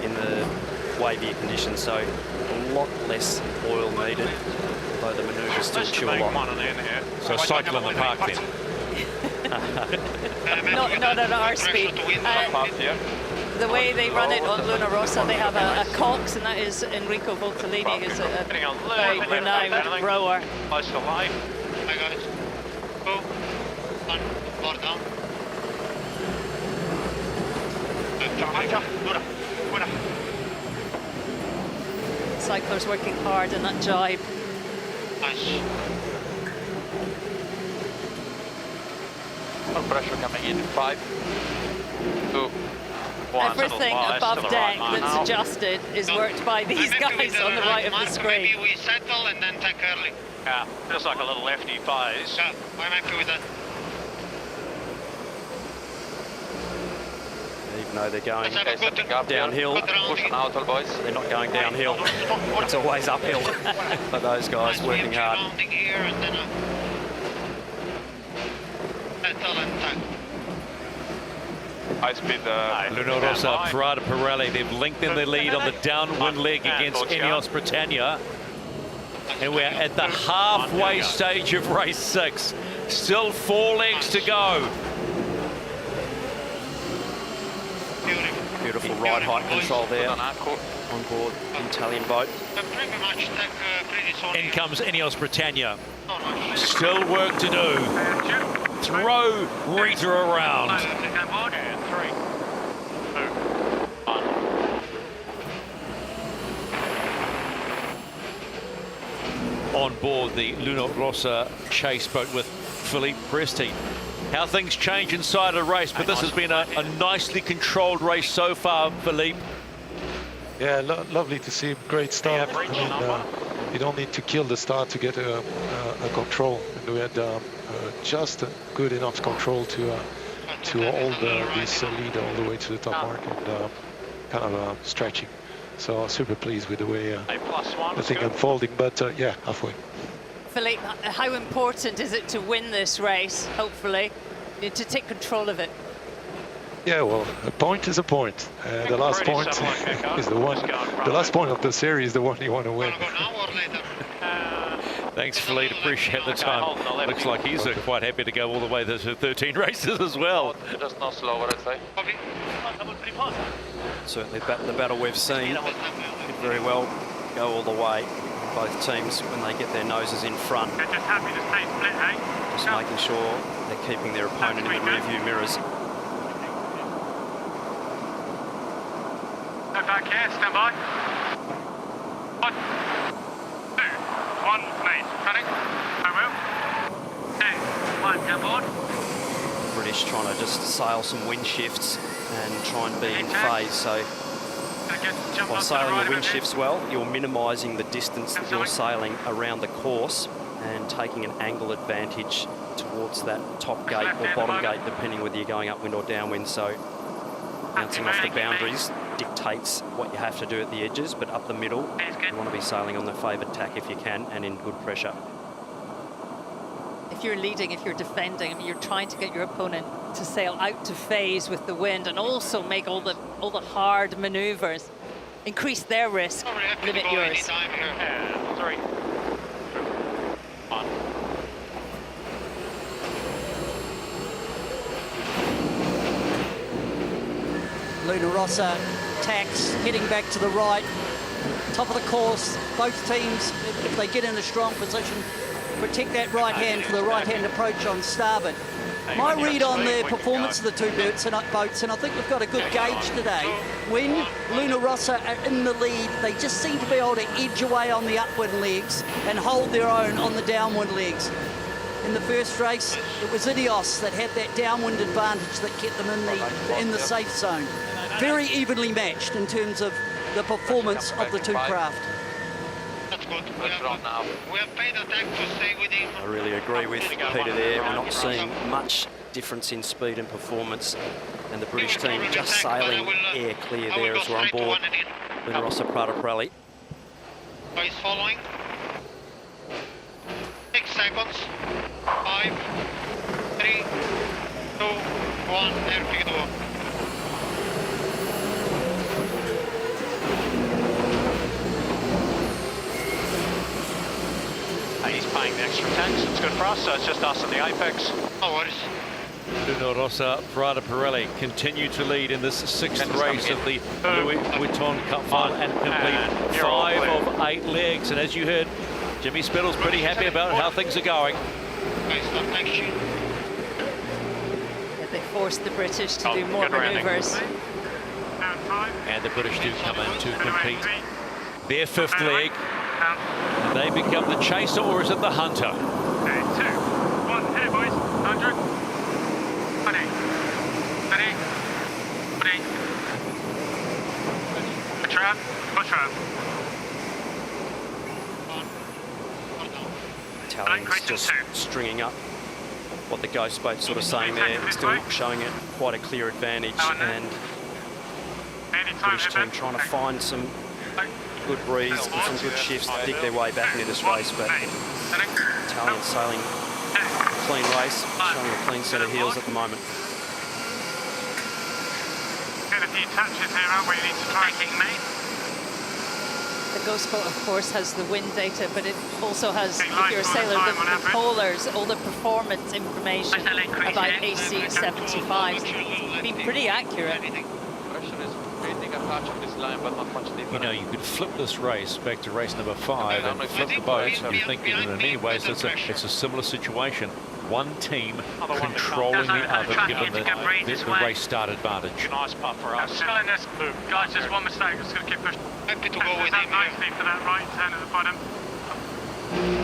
wavier conditions. So a lot less oil needed, though the manoeuvres still chew a lot. So cycle in the park then. Not at our speed. The way they run it on Luna Rossa, they have a cox, and that is Enrico Voltolini, who's a very renowned rower. Close to light. I got it. Go. One. More down. Cyclor's working hard in that jibe. Nice. More pressure coming in. 5, 2, 1. Everything above deck that's adjusted is worked by these guys on the right of the screen. Maybe we settle and then tack early. Yeah, feels like a little lefty phase. Yeah, I'm happy with that. Even though they're going downhill, pushing out, all boys. They're not going downhill. It's always uphill for those guys working hard. Here and then settle and tack. High speed. Luna Rossa, Prada Pirelli, they've lengthened the lead on the downwind leg against Ineos Britannia. And we're at the halfway stage of race 6. Still 4 legs to go. Beautiful ride height control there on board Italian boat. In comes Ineos Britannia. Still work to do. Throw Rita around. 3, 2, 1. On board the Luna Rossa chase boat with Philippe Presti. How things change inside a race, but this has been a nicely controlled race so far, Philippe. Yeah, lovely to see him. Great start. I mean, you don't need to kill the start to get a control. And we had just good enough control to hold this lead all the way to the top mark and kind of stretching. So super pleased with the way the thing unfolding. But yeah, halfway. Philippe, how important is it to win this race, hopefully, to take control of it? Yeah, well, a point is a point. The last point is the one. The last point of the series, the one you want to win. Thanks, Philippe. Appreciate the time. Looks like he's quite happy to go all the way to 13 races as well. Just not slow, I'd say. Certainly the battle we've seen could very well go all the way. both teams when they get their noses in front. They're just happy to stay split, eh? Just making sure they're keeping their opponent in the rearview mirrors. Go back here, stand by. 1, 2, 1, mate. Running. I will. 2, 1, come on. British trying to just sail some wind shifts and try and be in phase. So by sailing the wind shifts well, you're minimising the distance that you're sailing around the course and taking an angle advantage towards that top gate or bottom gate, depending whether you're going upwind or downwind. So bouncing off the boundaries dictates what you have to do at the edges, but up the middle, you want to be sailing on the favoured tack if you can and in good pressure. If you're leading, if you're defending, I mean, you're trying to get your opponent to sail out to phase with the wind and also make all the hard manoeuvres, increase their risk, limit yours. Yeah, 3, 2, 1. Luna Rossa tacks, heading back to the right. Top of the course, both teams, if they get in a strong position, protect that right hand for the right-hand approach on starboard. My read on the performance of the two boats, and I think we've got a good gauge today. When Luna Rossa are in the lead, they just seem to be able to edge away on the upwind legs and hold their own on the downwind legs. In the first race, it was Ineos that had that downwind advantage that kept them in the safe zone. Very evenly matched in terms of the performance of the two craft. That's good. We have paid attack to stay with him. I really agree with Peter there. We're not seeing much difference in speed and performance, and the British team just sailing air clear there as we're on board Luna Rossa Prada Pirelli. He's following. 6 seconds. 5, 3, 2, 1. There we go. He's paying the extra tax. It's good for us, so it's just us and the apex. No worries. Luna Rossa Prada Pirelli continue to lead in this sixth race of the Louis Vuitton Cup final and complete 5 of 8 legs. And as you heard, Jimmy Spittle's pretty happy about how things are going. They forced the British to do more manoeuvres. And the British do come in to compete their 5th leg. They become the chaser, or is it the hunter? 2, 1, here boys, 100, 20, 30, 40, push up, push up. Italians just stringing up what the ghost boat's sort of saying there, still showing it quite a clear advantage, and British team trying to find some good breeze and some good shifts to dig their way back into this race, but Italians sailing a clean race, showing a clean set of heels at the moment. Get a few touches here, aren't we? You need to try and keep me. The ghost boat, of course, has the wind data, but it also has, if you're a sailor, the polars, all the performance information about AC 75. Be pretty accurate. You know, you could flip this race back to race number 5 and flip the boats. You think in many ways it's a similar situation. One team controlling the other, given the race start advantage. Nice putt for us. Still in this loop. Guys, just one mistake. Just going to keep pushing. Happy to go with him. Nicely for that right turn at the bottom.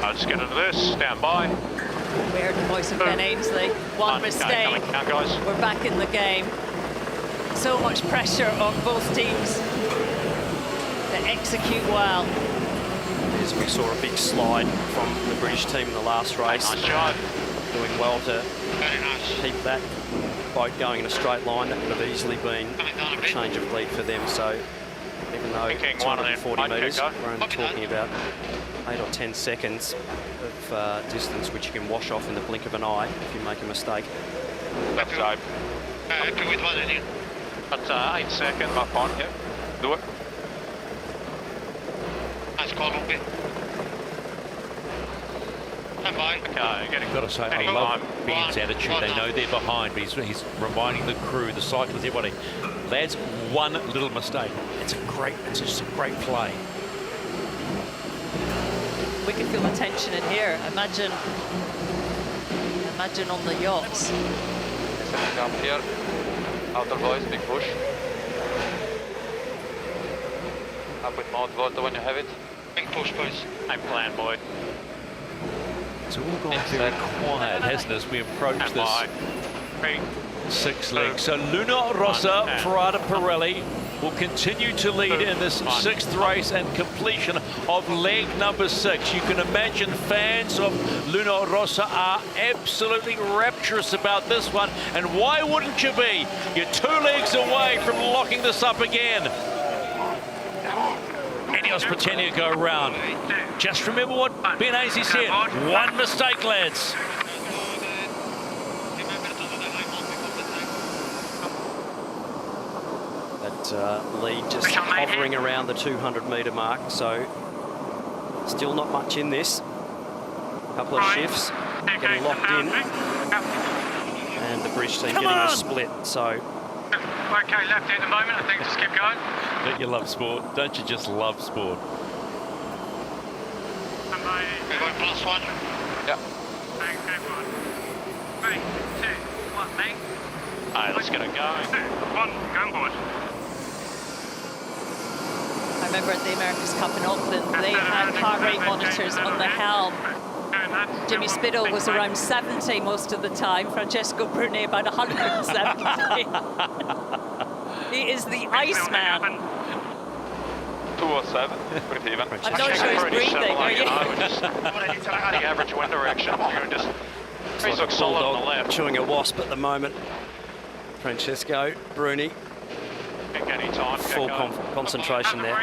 I'll just get into this. Stand by. We heard the voice of Ben Ainsley. One mistake. We're back in the game. So much pressure on both teams to execute well. As we saw a big slide from the British team in the last race. Nice job. Doing well to keep that boat going in a straight line. That would have easily been a change of lead for them. So even though 240 metres, we're only talking about 8 or 10 seconds of distance, which you can wash off in the blink of an eye if you make a mistake. Left side. Happy with one in. That's 8 seconds up on, yep. Do it. Nice call, Lupe. Okay, I've got to say, I love Ben's attitude. They know they're behind, but he's reminding the crew, the cyclists, everybody, lads, one little mistake. It's just a great play. we can feel the tension in here. Imagine on the yachts. Come here. Outer voice, big push. Up with mouth water when you have it. Big push, boys. Same plan, boy. It's all gone very quiet, hasn't it, as we approach this 6th leg. So Luna Rossa Prada Pirelli will continue to lead in this 6th race and completion of leg number 6. You can imagine fans of Luna Rossa are absolutely rapturous about this one. And why wouldn't you be? You're 2 legs away from locking this up again. Ineos Britannia go around. Just remember what Ben Asey said. One mistake, lads. That lead just hovering around the 200-metre mark, so still not much in this. A couple of shifts, getting locked in, and the bridge team getting a split, so... Okay, left at the moment, I think just keep going. Don't you love sport? Don't you just love sport? We're going +1. Yeah. Okay, 1. 3, 2, 1, mate. Alright, let's get it going. 2, 1, going forward. I remember at the America's Cup in Auckland, they had heart rate monitors on the helm. Jimmy Spittle was around 70 most of the time. Francesco Bruni about 170. He is the Iceman. 207, pretty even. I'm not sure he's breathing, are you? The average wind direction. You're just... He's looks solid on the left. Chewing a wasp at the moment. Francesco Bruni. Full concentration there.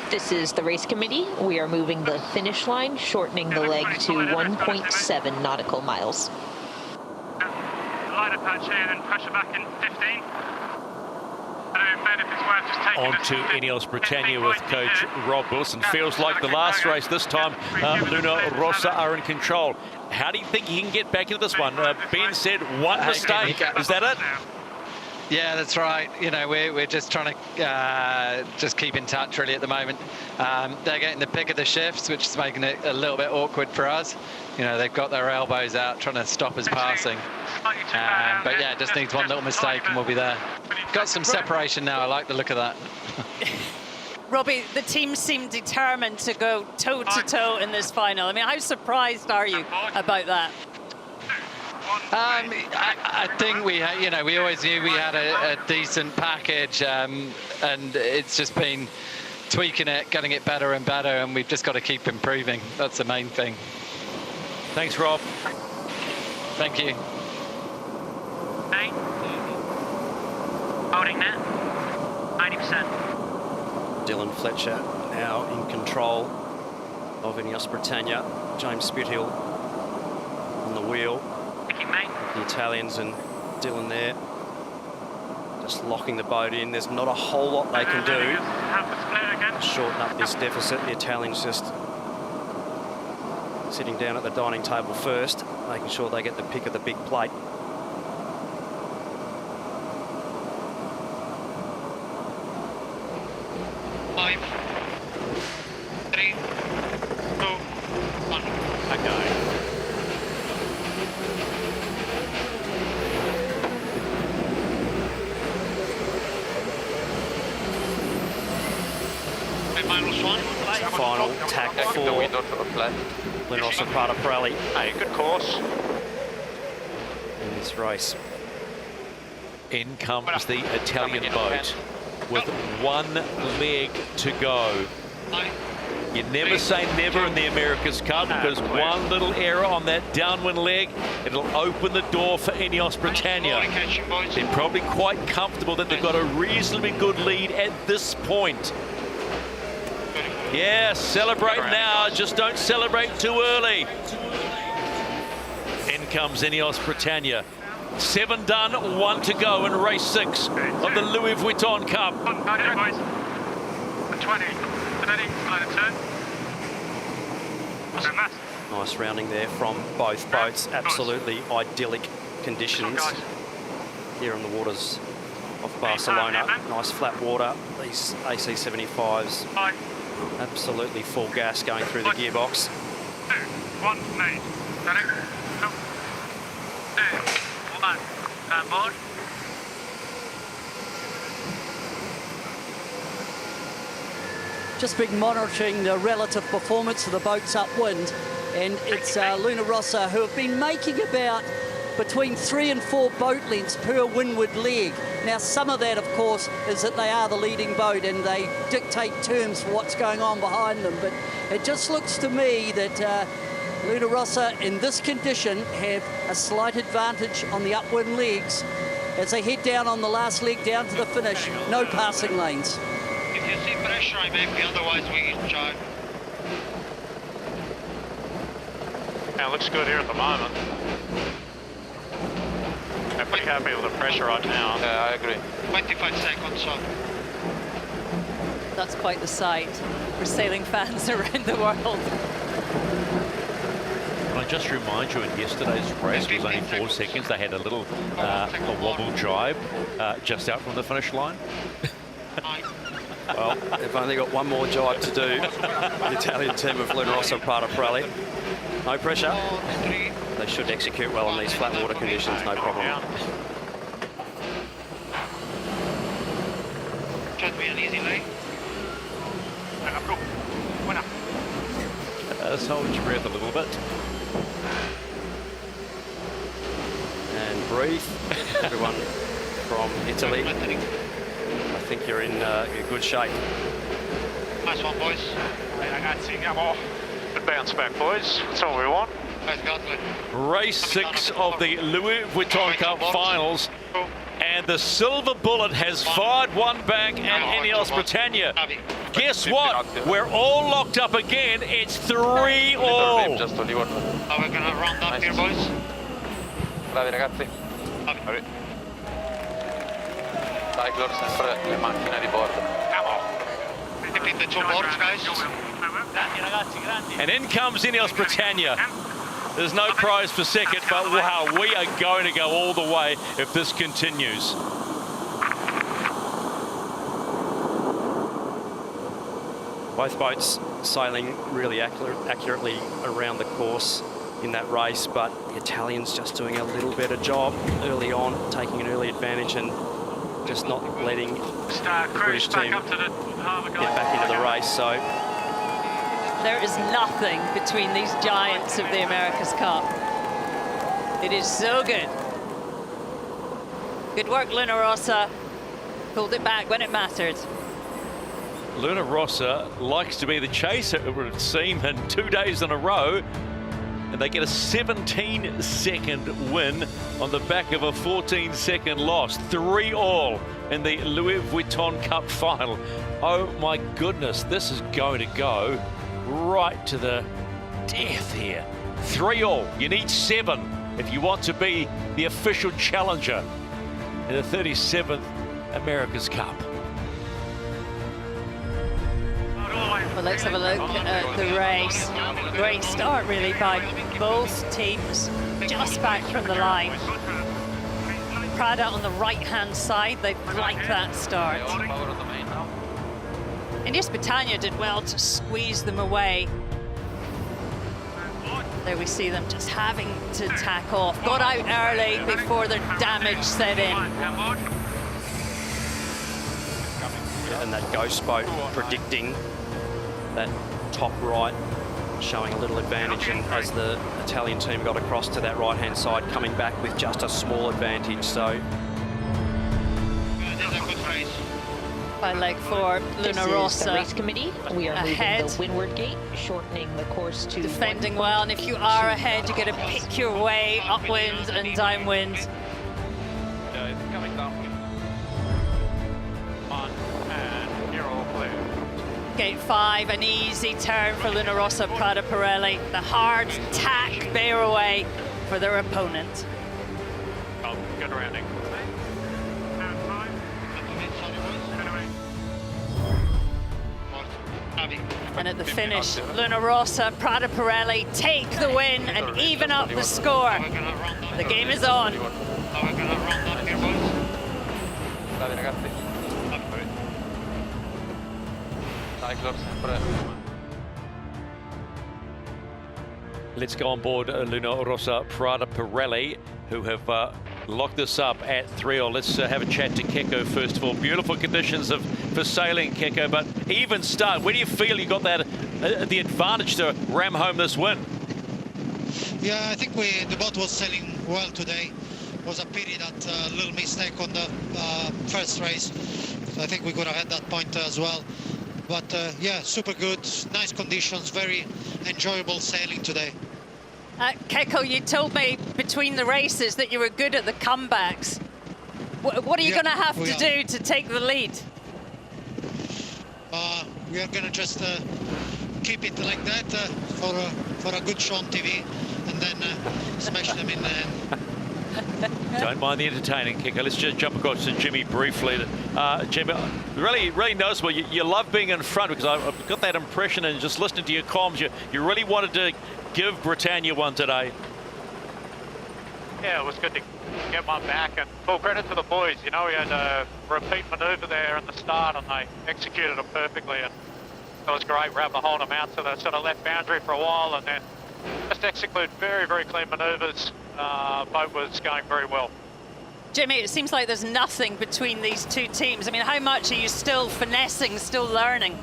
This is the race committee. We are moving the finish line, shortening the leg to 1.7 nautical miles. Lighter patch here, then pressure back in 15. On to Ineos Britannia with coach Rob Wilson. Feels like the last race this time. Luna Rossa are in control. How do you think you can get back into this one? Ben said one mistake. Is that it? Yeah, that's right. You know, we're just trying to just keep in touch really at the moment. They're getting the pick of the shifts, which is making it a little bit awkward for us. You know, they've got their elbows out trying to stop us passing. But yeah, just needs one little mistake and we'll be there. Got some separation now. I like the look of that. Robbie, the team seemed determined to go toe-to-toe in this final. I mean, how surprised are you about that? I think we always knew we had a decent package, and it's just been tweaking it, getting it better and better, and we've just got to keep improving. That's the main thing. Thanks, Rob. Thank you. Hey. Holding that. 90%. Dylan Fletcher now in control of Ineos Britannia. James Spithill on the wheel. The Italians and Dylan there, just locking the boat in. There's not a whole lot they can do to shorten up this deficit. The Italians just sitting down at the dining table first, making sure they get the pick of the big plate. Five, 3, 2, 1. Okay. Final tack for Luna Rossa Prada Pirelli. Hey, good course. In this race. In comes the Italian boat with one leg to go. You never say never in the America's Cup, because one little error on that downwind leg, it'll open the door for Ineos Britannia. They're probably quite comfortable that they've got a reasonably good lead at this point. Yeah, celebrate now, just don't celebrate too early. In comes Ineos Britannia. 7 done, 1 to go in race 6 of the Louis Vuitton Cup. 20, ready, turn. Nice rounding there from both boats. Absolutely idyllic conditions here on the waters of Barcelona. Nice flat water. These AC75s absolutely full gas going through the gearbox. 1 made. Correct? 2, 1. And board. Just been monitoring the relative performance of the boats upwind, and it's Luna Rossa who have been making about between 3 and 4 boat lengths per windward leg. Now, some of that, of course, is that they are the leading boat and they dictate terms for what's going on behind them. But it just looks to me that Luna Rossa, in this condition, have a slight advantage on the upwind legs as they head down on the last leg down to the finish. No passing lanes. If you see pressure, I may be, otherwise we try. Yeah, it looks good here at the moment. I'm pretty happy with the pressure right now. Yeah, I agree. 25 seconds, so. That's quite the sight for sailing fans around the world. Can I just remind you, in yesterday's race, it was only 4 seconds. They had a little a wobble jibe just out from the finish line. Well, they've only got one more jibe to do. The Italian team of Luna Rossa Prada Pirelli. No pressure. They should execute well in these flat water conditions, no problem. Should be an easy lane. Just hold your breath a little bit. And breathe. Everyone from Italy. I think you're in good shape. Nice one, boys. Good bounce back, boys. That's all we want. Race 6 of the Louis Vuitton Cup finals. And the silver bullet has fired one back at Ineos Britannia. Guess what? We're all locked up again. It's 3 all. Are we going to round up here, boys? Bravi ragazzi. Bravi. Cyclor sempre le macchine di bordo. Between the 2 boards, guys. And in comes Ineos Britannia. There's no prize for second, but wow, we are going to go all the way if this continues. Both boats sailing really accurately around the course in that race, but the Italians just doing a little better job early on, taking an early advantage and just not letting the British team get back into the race. So there is nothing between these giants of the America's Cup. It is so good. Good work, Luna Rossa. Pulled it back when it mattered. Luna Rossa likes to be the chaser, it would seem, in 2 days in a row. And they get a 17-second win on the back of a 14-second loss. 3 all in the Louis Vuitton Cup final. Oh my goodness, this is going to go right to the death here. 3 all. You need 7 if you want to be the official challenger in the 37th America's Cup. Well, let's have a look at the race. Great start, really, by both teams. Just back from the line. Prada on the right-hand side, they like that start. And yes, Britannia did well to squeeze them away. There we see them just having to tack off. Got out early before their damage set in. And that ghost boat predicting that top right, showing a little advantage, and as the Italian team got across to that right-hand side, coming back with just a small advantage. So by leg 4, Luna Rossa. The race committee. We are ahead. moving the windward gate, shortening the course to defending well, and if you are ahead, you got to pick your way upwind and downwind. Yeah, it's coming down. On, and you're all clear. Gate 5, an easy turn for Luna Rossa Prada Pirelli. The hard tack bear away for their opponent. Oh, good rounding. And at the finish, Luna Rossa Prada Pirelli take the win and even up the score. The game is on. Bravi ragazzi. Cyclor sempre. Let's go on board Luna Rossa Prada Pirelli, who have locked this up at 3-all. Let's have a chat to Keko first of all. Beautiful conditions for sailing, Keko, but even start. Where do you feel you got that the advantage to ram home this win? Yeah, I think the boat was sailing well today. It was a pity that little mistake on the first race. I think we could have had that point as well. But yeah, super good, nice conditions, very enjoyable sailing today. Keko, you told me between the races that you were good at the comebacks. What are you going to have to do to take the lead? We are going to just keep it like that for a good show on TV, and then smash them in the end. Don't mind the entertaining, Keko. Let's just jump across to Jimmy briefly. Jimmy, really noticeable. You love being in front, because I've got that impression, and just listening to your comms, you really wanted to give Britannia one today. Yeah, it was good to get one back, and full credit to the boys. You know, we had a repeat manoeuvre there in the start, and they executed it perfectly, and it was great. We're able to hold them out to the sort of left boundary for a while, and then just execute very, very clean manoeuvres. Boat was going very well. Jimmy, it seems like there's nothing between these two teams. I mean, how much are you still finessing, still learning?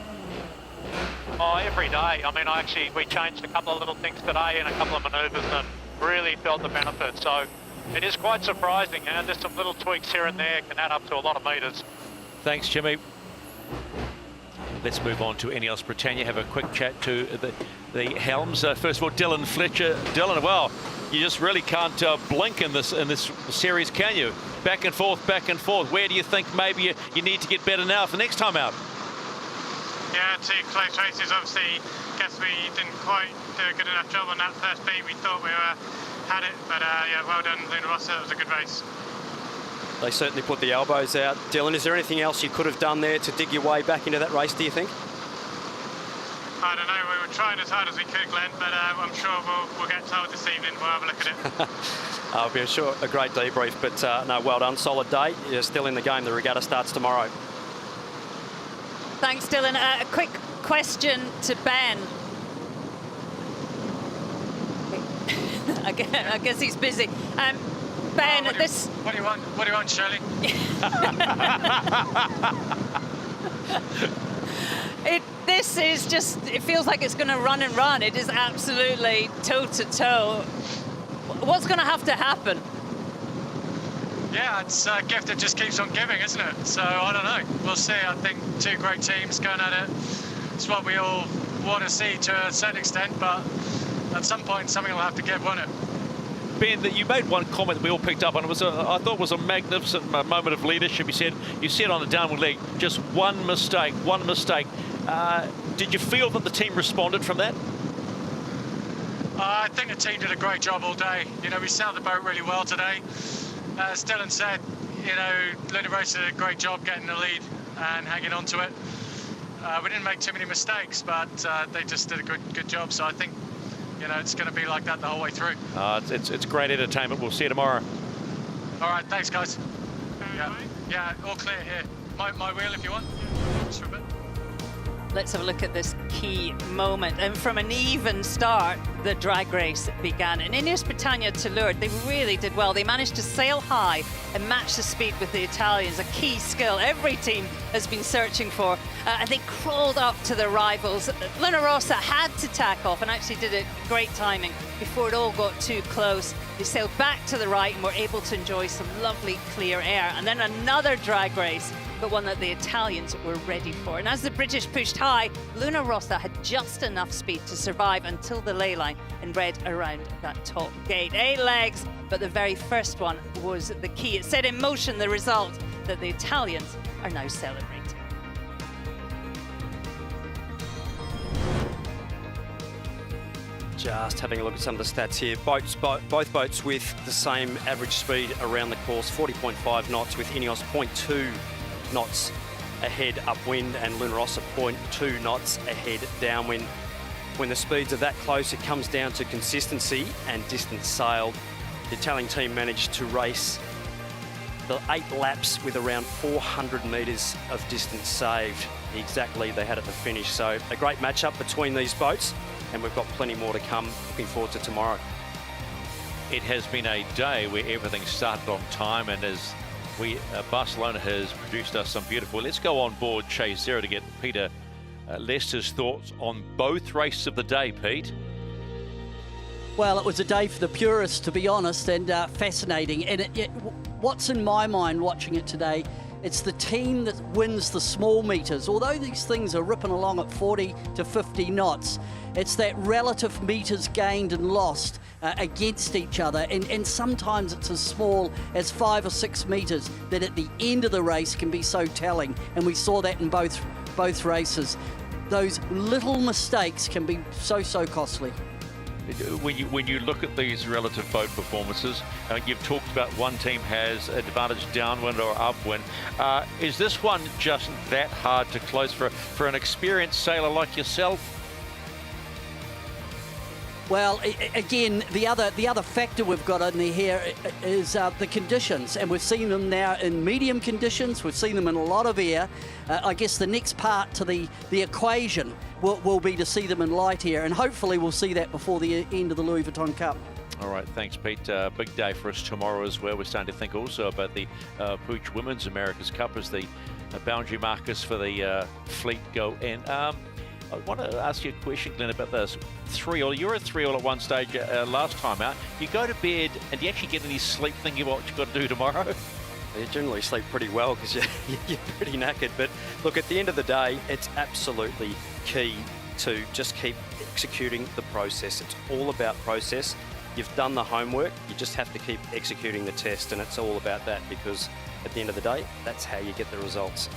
Oh, every day. I mean, we changed a couple of little things today in a couple of manoeuvres and really felt the benefit. So it is quite surprising. You know, just some little tweaks here and there can add up to a lot of metres. Thanks, Jimmy. Let's move on to Ineos Britannia. Have a quick chat to the helms. First of all, Dylan Fletcher. Dylan, well, you just really can't blink in this series, can you? Back and forth, back and forth. Where do you think maybe you need to get better now for next time out? Yeah, 2 close races. Obviously, guess we didn't quite do a good enough job on that first beat. We thought we had it, but yeah, well done, Luna Rossa. It was a good race. They certainly put the elbows out. Dylan, is there anything else you could have done there to dig your way back into that race, do you think? I don't know. We were trying as hard as we could, Glenn, but I'm sure we'll get told this evening. We'll have a look at it. I'll be sure a great debrief, but no, well done. Solid day. You're still in the game. The regatta starts tomorrow. Thanks, Dylan. A quick question to Ben. I guess he's busy. Ben, what do you want? What do you want, Shirley? This is just, it feels like it's going to run and run. It is absolutely toe-to-toe. What's going to have to happen? Yeah, it's a gift that just keeps on giving, isn't it? So, I don't know. We'll see. I think 2 great teams going at it. It's what we all want to see to a certain extent, but at some point, something will have to give, won't it? Ben, that you made one comment that we all picked up on. It was I thought it was a magnificent moment of leadership. You said on the downward leg, just one mistake. Did you feel that the team responded from that? I think the team did a great job all day. You know, we sailed the boat really well today. As Dylan said, you know, Luna Rossa did a great job getting the lead and hanging on to it. We didn't make too many mistakes, but they just did a good job. So I think, you know, it's going to be like that the whole way through. It's great entertainment. We'll see you tomorrow. All right, thanks, guys. Yeah, all clear here. My wheel, if you want. Just for a bit. Let's have a look at this key moment. And from an even start, the drag race began. And Ineos Britannia to Lourdes, they really did well. They managed to sail high and match the speed with the Italians, a key skill every team has been searching for. And they crawled up to their rivals. Luna Rossa had to tack off and actually did it great timing before it all got too close. They sailed back to the right and were able to enjoy some lovely clear air. And then another drag race, but one that the Italians were ready for. And as the British pushed high, Luna Rossa had just enough speed to survive until the ley line and red around that top gate. 8 legs, but the very first one was the key. It set in motion the result that the Italians are now celebrating. Just having a look at some of the stats here. Both boats with the same average speed around the course, 40.5 knots, with Ineos 0.2 knots ahead upwind and Luna Rossa 0.2 knots ahead downwind. When the speeds are that close, it comes down to consistency and distance sailed. The Italian team managed to race the 8 laps with around 400 metres of distance saved, the exact lead they had at the finish. So a great matchup between these boats. and we've got plenty more to come. Looking forward to tomorrow. It has been a day where everything started on time, and as Barcelona has produced us some beautiful. Let's go on board Chase Zero to get Peter Lester's thoughts on both races of the day, Pete. Well, it was a day for the purists, to be honest, and fascinating. And what's in my mind watching it today, it's the team that wins the small meters. Although these things are ripping along at 40 to 50 knots, it's that relative meters gained and lost against each other, and sometimes it's as small as 5 or 6 meters that at the end of the race can be so telling, and we saw that in both races. Those little mistakes can be so costly. When you look at these relative boat performances, you've talked about one team has advantage downwind or upwind. Is this one just that hard to close for an experienced sailor like yourself? Well, again, the other factor we've got in here is the conditions, and we've seen them now in medium conditions. We've seen them in a lot of air. I guess the next part to the equation will be to see them in light air, and hopefully we'll see that before the end of the Louis Vuitton Cup. All right, thanks, Pete. Big day for us tomorrow as well. We're starting to think also about the Pooch Women's America's Cup as the boundary markers for the fleet go in. I want to ask you a question, Glenn, about this. 3-all. You were at 3-all at one stage last time out. You go to bed and do you actually get any sleep thinking about what you've got to do tomorrow? You generally sleep pretty well because you're pretty knackered. But look, at the end of the day, it's absolutely key to just keep executing the process. It's all about process. You've done the homework. You just have to keep executing the test, and it's all about that, because at the end of the day, that's how you get the results.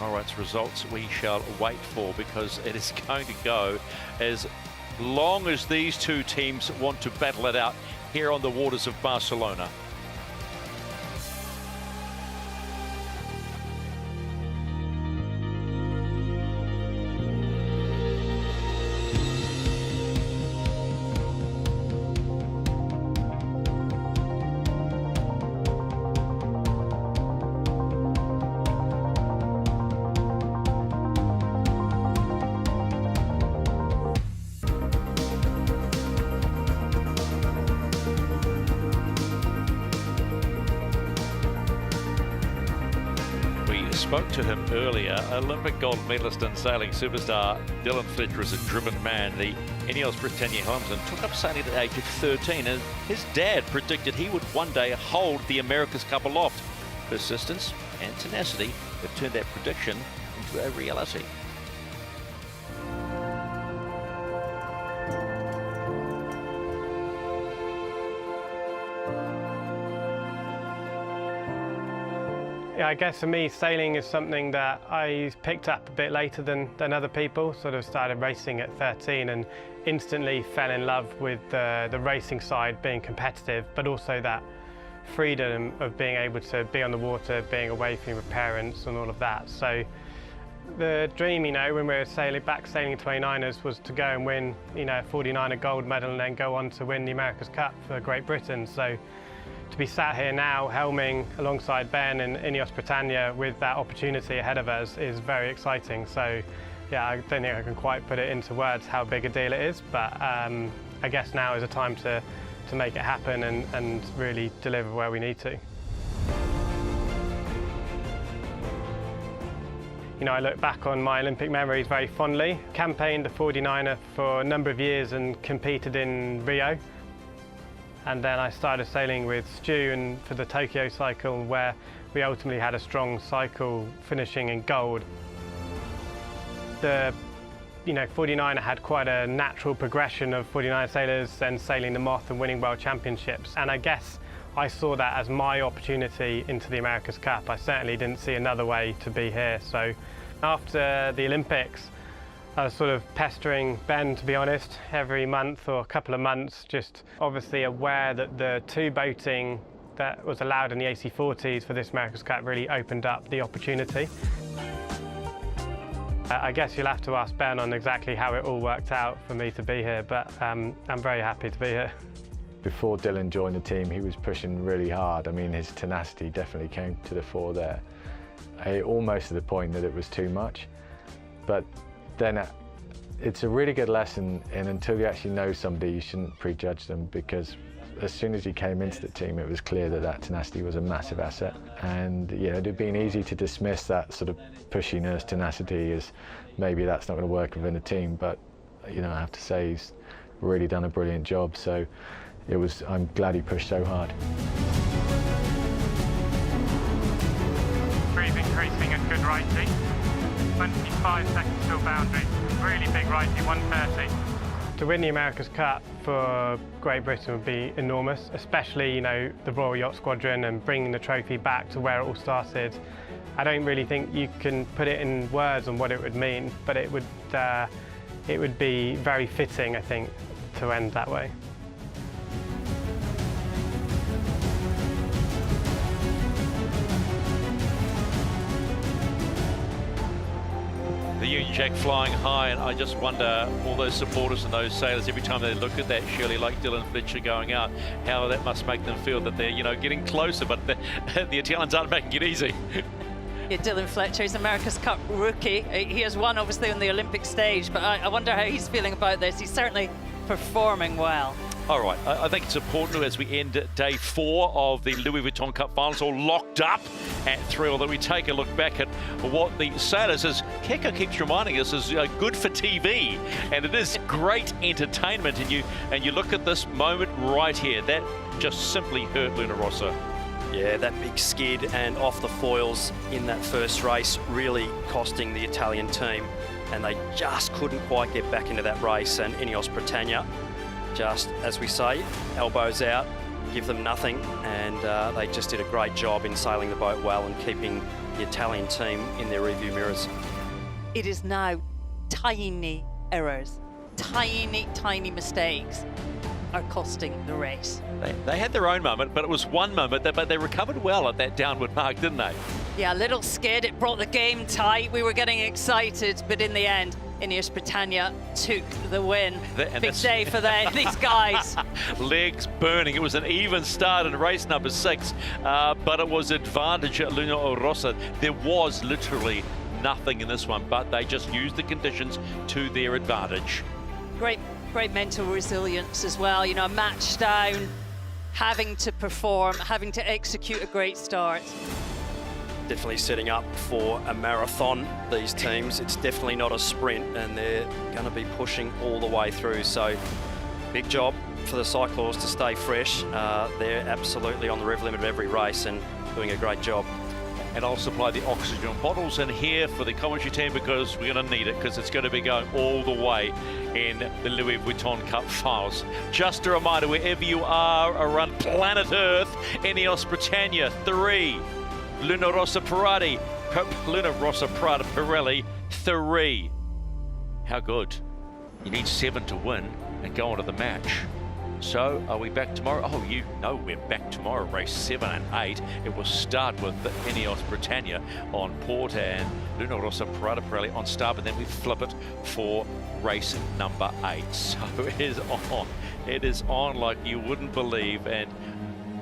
All right, it's results we shall wait for, because it is going to go as long as these two teams want to battle it out here on the waters of Barcelona. Spoke to him earlier. Olympic gold medalist and sailing superstar Dylan Fletcher is a driven man. The Ineos Britannia helmsman took up sailing at the age of 13, and his dad predicted he would one day hold the America's Cup aloft. Persistence and tenacity have turned that prediction into a reality. Yeah, I guess for me, sailing is something that I picked up a bit later than other people. Sort of started racing at 13 and instantly fell in love with the racing side, being competitive, but also that freedom of being able to be on the water, being away from your parents and all of that. So the dream, when we were sailing in 29ers, was to go and win, a 49er gold medal and then go on to win the America's Cup for Great Britain. So to be sat here now helming alongside Ben in Ineos Britannia with that opportunity ahead of us is very exciting. So yeah, I don't think I can quite put it into words how big a deal it is, but I guess now is a time to make it happen and really deliver where we need to. I look back on my Olympic memories very fondly. Campaigned the 49er for a number of years and competed in Rio. And then I started sailing with Stu and for the Tokyo cycle, where we ultimately had a strong cycle finishing in gold. The 49er had quite a natural progression of 49 sailors then sailing the Moth and winning world championships. And I guess I saw that as my opportunity into the America's Cup. I certainly didn't see another way to be here. So after the Olympics, I was sort of pestering Ben, to be honest, every month or a couple of months, just obviously aware that the two boating that was allowed in the AC40s for this America's Cup really opened up the opportunity. I guess you'll have to ask Ben on exactly how it all worked out for me to be here, but I'm very happy to be here. Before Dylan joined the team, he was pushing really hard. I mean, his tenacity definitely came to the fore there. Almost to the point that it was too much. But then It's a really good lesson, and until you actually know somebody, you shouldn't prejudge them, because as soon as he came into the team, it was clear that that tenacity was a massive asset. And you know, it had been easy to dismiss that sort of pushiness, tenacity, as maybe that's not going to work within a team. But you know, I have to say he's really done a brilliant job. So it was. I'm glad he pushed so hard. Breathe increasing and good righty. 25 seconds till boundary. Really big righty, 130. To win the America's Cup for Great Britain would be enormous, especially, you know, the Royal Yacht Squadron and bringing the trophy back to where it all started. I don't really think you can put it in words on what it would mean, but it would be very fitting, I think, to end that way. The Union Jack flying high, and I just wonder, all those supporters and those sailors, every time they look at that, surely like Dylan Fletcher going out, how that must make them feel that they're, you know, getting closer, but the Italians aren't making it easy. Yeah, Dylan Fletcher is America's Cup rookie. He has won, obviously, on the Olympic stage, but I wonder how he's feeling about this. He's certainly performing well. All right, I think it's important as we end day 4 of the Louis Vuitton Cup Finals, all locked up at Thrill, that we take a look back at what the sailors, as Keko keeps reminding us, is good for TV, and it is great entertainment. And you look at this moment right here, that just simply hurt Luna Rossa. Yeah, that big skid and off the foils in that first race really costing the Italian team, and they just couldn't quite get back into that race. And Ineos Britannia, just as we say, elbows out, give them nothing, and they just did a great job in sailing the boat well and keeping the Italian team in their review mirrors. It is now tiny errors, tiny mistakes are costing the race. They had their own moment, but it was one moment, but they recovered well at that downward mark, didn't they? Yeah, a little skid, it brought the game tight. We were getting excited, but in the end, Ineos Britannia took the win. Big day for these guys. Legs burning. It was an even start in race number 6, but it was advantage at Luna Rossa. There was literally nothing in this one, but they just used the conditions to their advantage. Great mental resilience as well. You know, a match down, having to perform, having to execute a great start. Definitely setting up for a marathon, these teams. It's definitely not a sprint, and they're going to be pushing all the way through. So big job for the Cyclors to stay fresh. They're absolutely on the rev limit of every race and doing a great job. And I'll supply the oxygen bottles in here for the commentary team, because we're going to need it, because it's going to be going all the way in the Louis Vuitton Cup Finals. Just a reminder, wherever you are around planet Earth, Ineos Britannia 3, Luna Rossa Prada Pirelli 3. How good. You need 7 to win and go on to the match. So, are we back tomorrow? Oh, you know we're back tomorrow, race 7 and 8. It will start with the Ineos Britannia on port and Luna Rossa Prada Pirelli on starboard, then we flip it for race number 8. So it is on. It is on like you wouldn't believe, and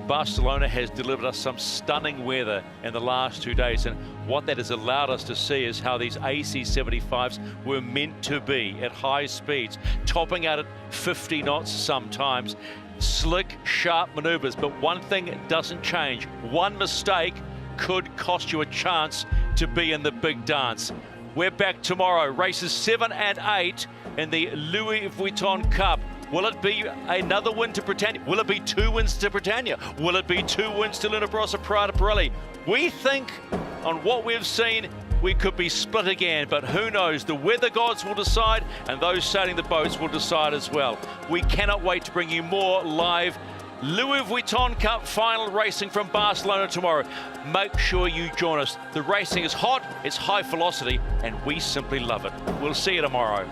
Barcelona has delivered us some stunning weather in the last 2 days, and what that has allowed us to see is how these AC75s were meant to be at high speeds, topping out at 50 knots sometimes. Slick, sharp maneuvers, but one thing doesn't change. One mistake could cost you a chance to be in the big dance. We're back tomorrow, races 7 and 8 in the Louis Vuitton Cup. Will it be another win to Britannia? Will it be 2 wins to Britannia? Will it be 2 wins to Luna Rossa Prada Pirelli? We think, on what we've seen, we could be split again, but who knows? The weather gods will decide, and those sailing the boats will decide as well. We cannot wait to bring you more live Louis Vuitton Cup final racing from Barcelona tomorrow. Make sure you join us. The racing is hot, it's high velocity, and we simply love it. We'll see you tomorrow.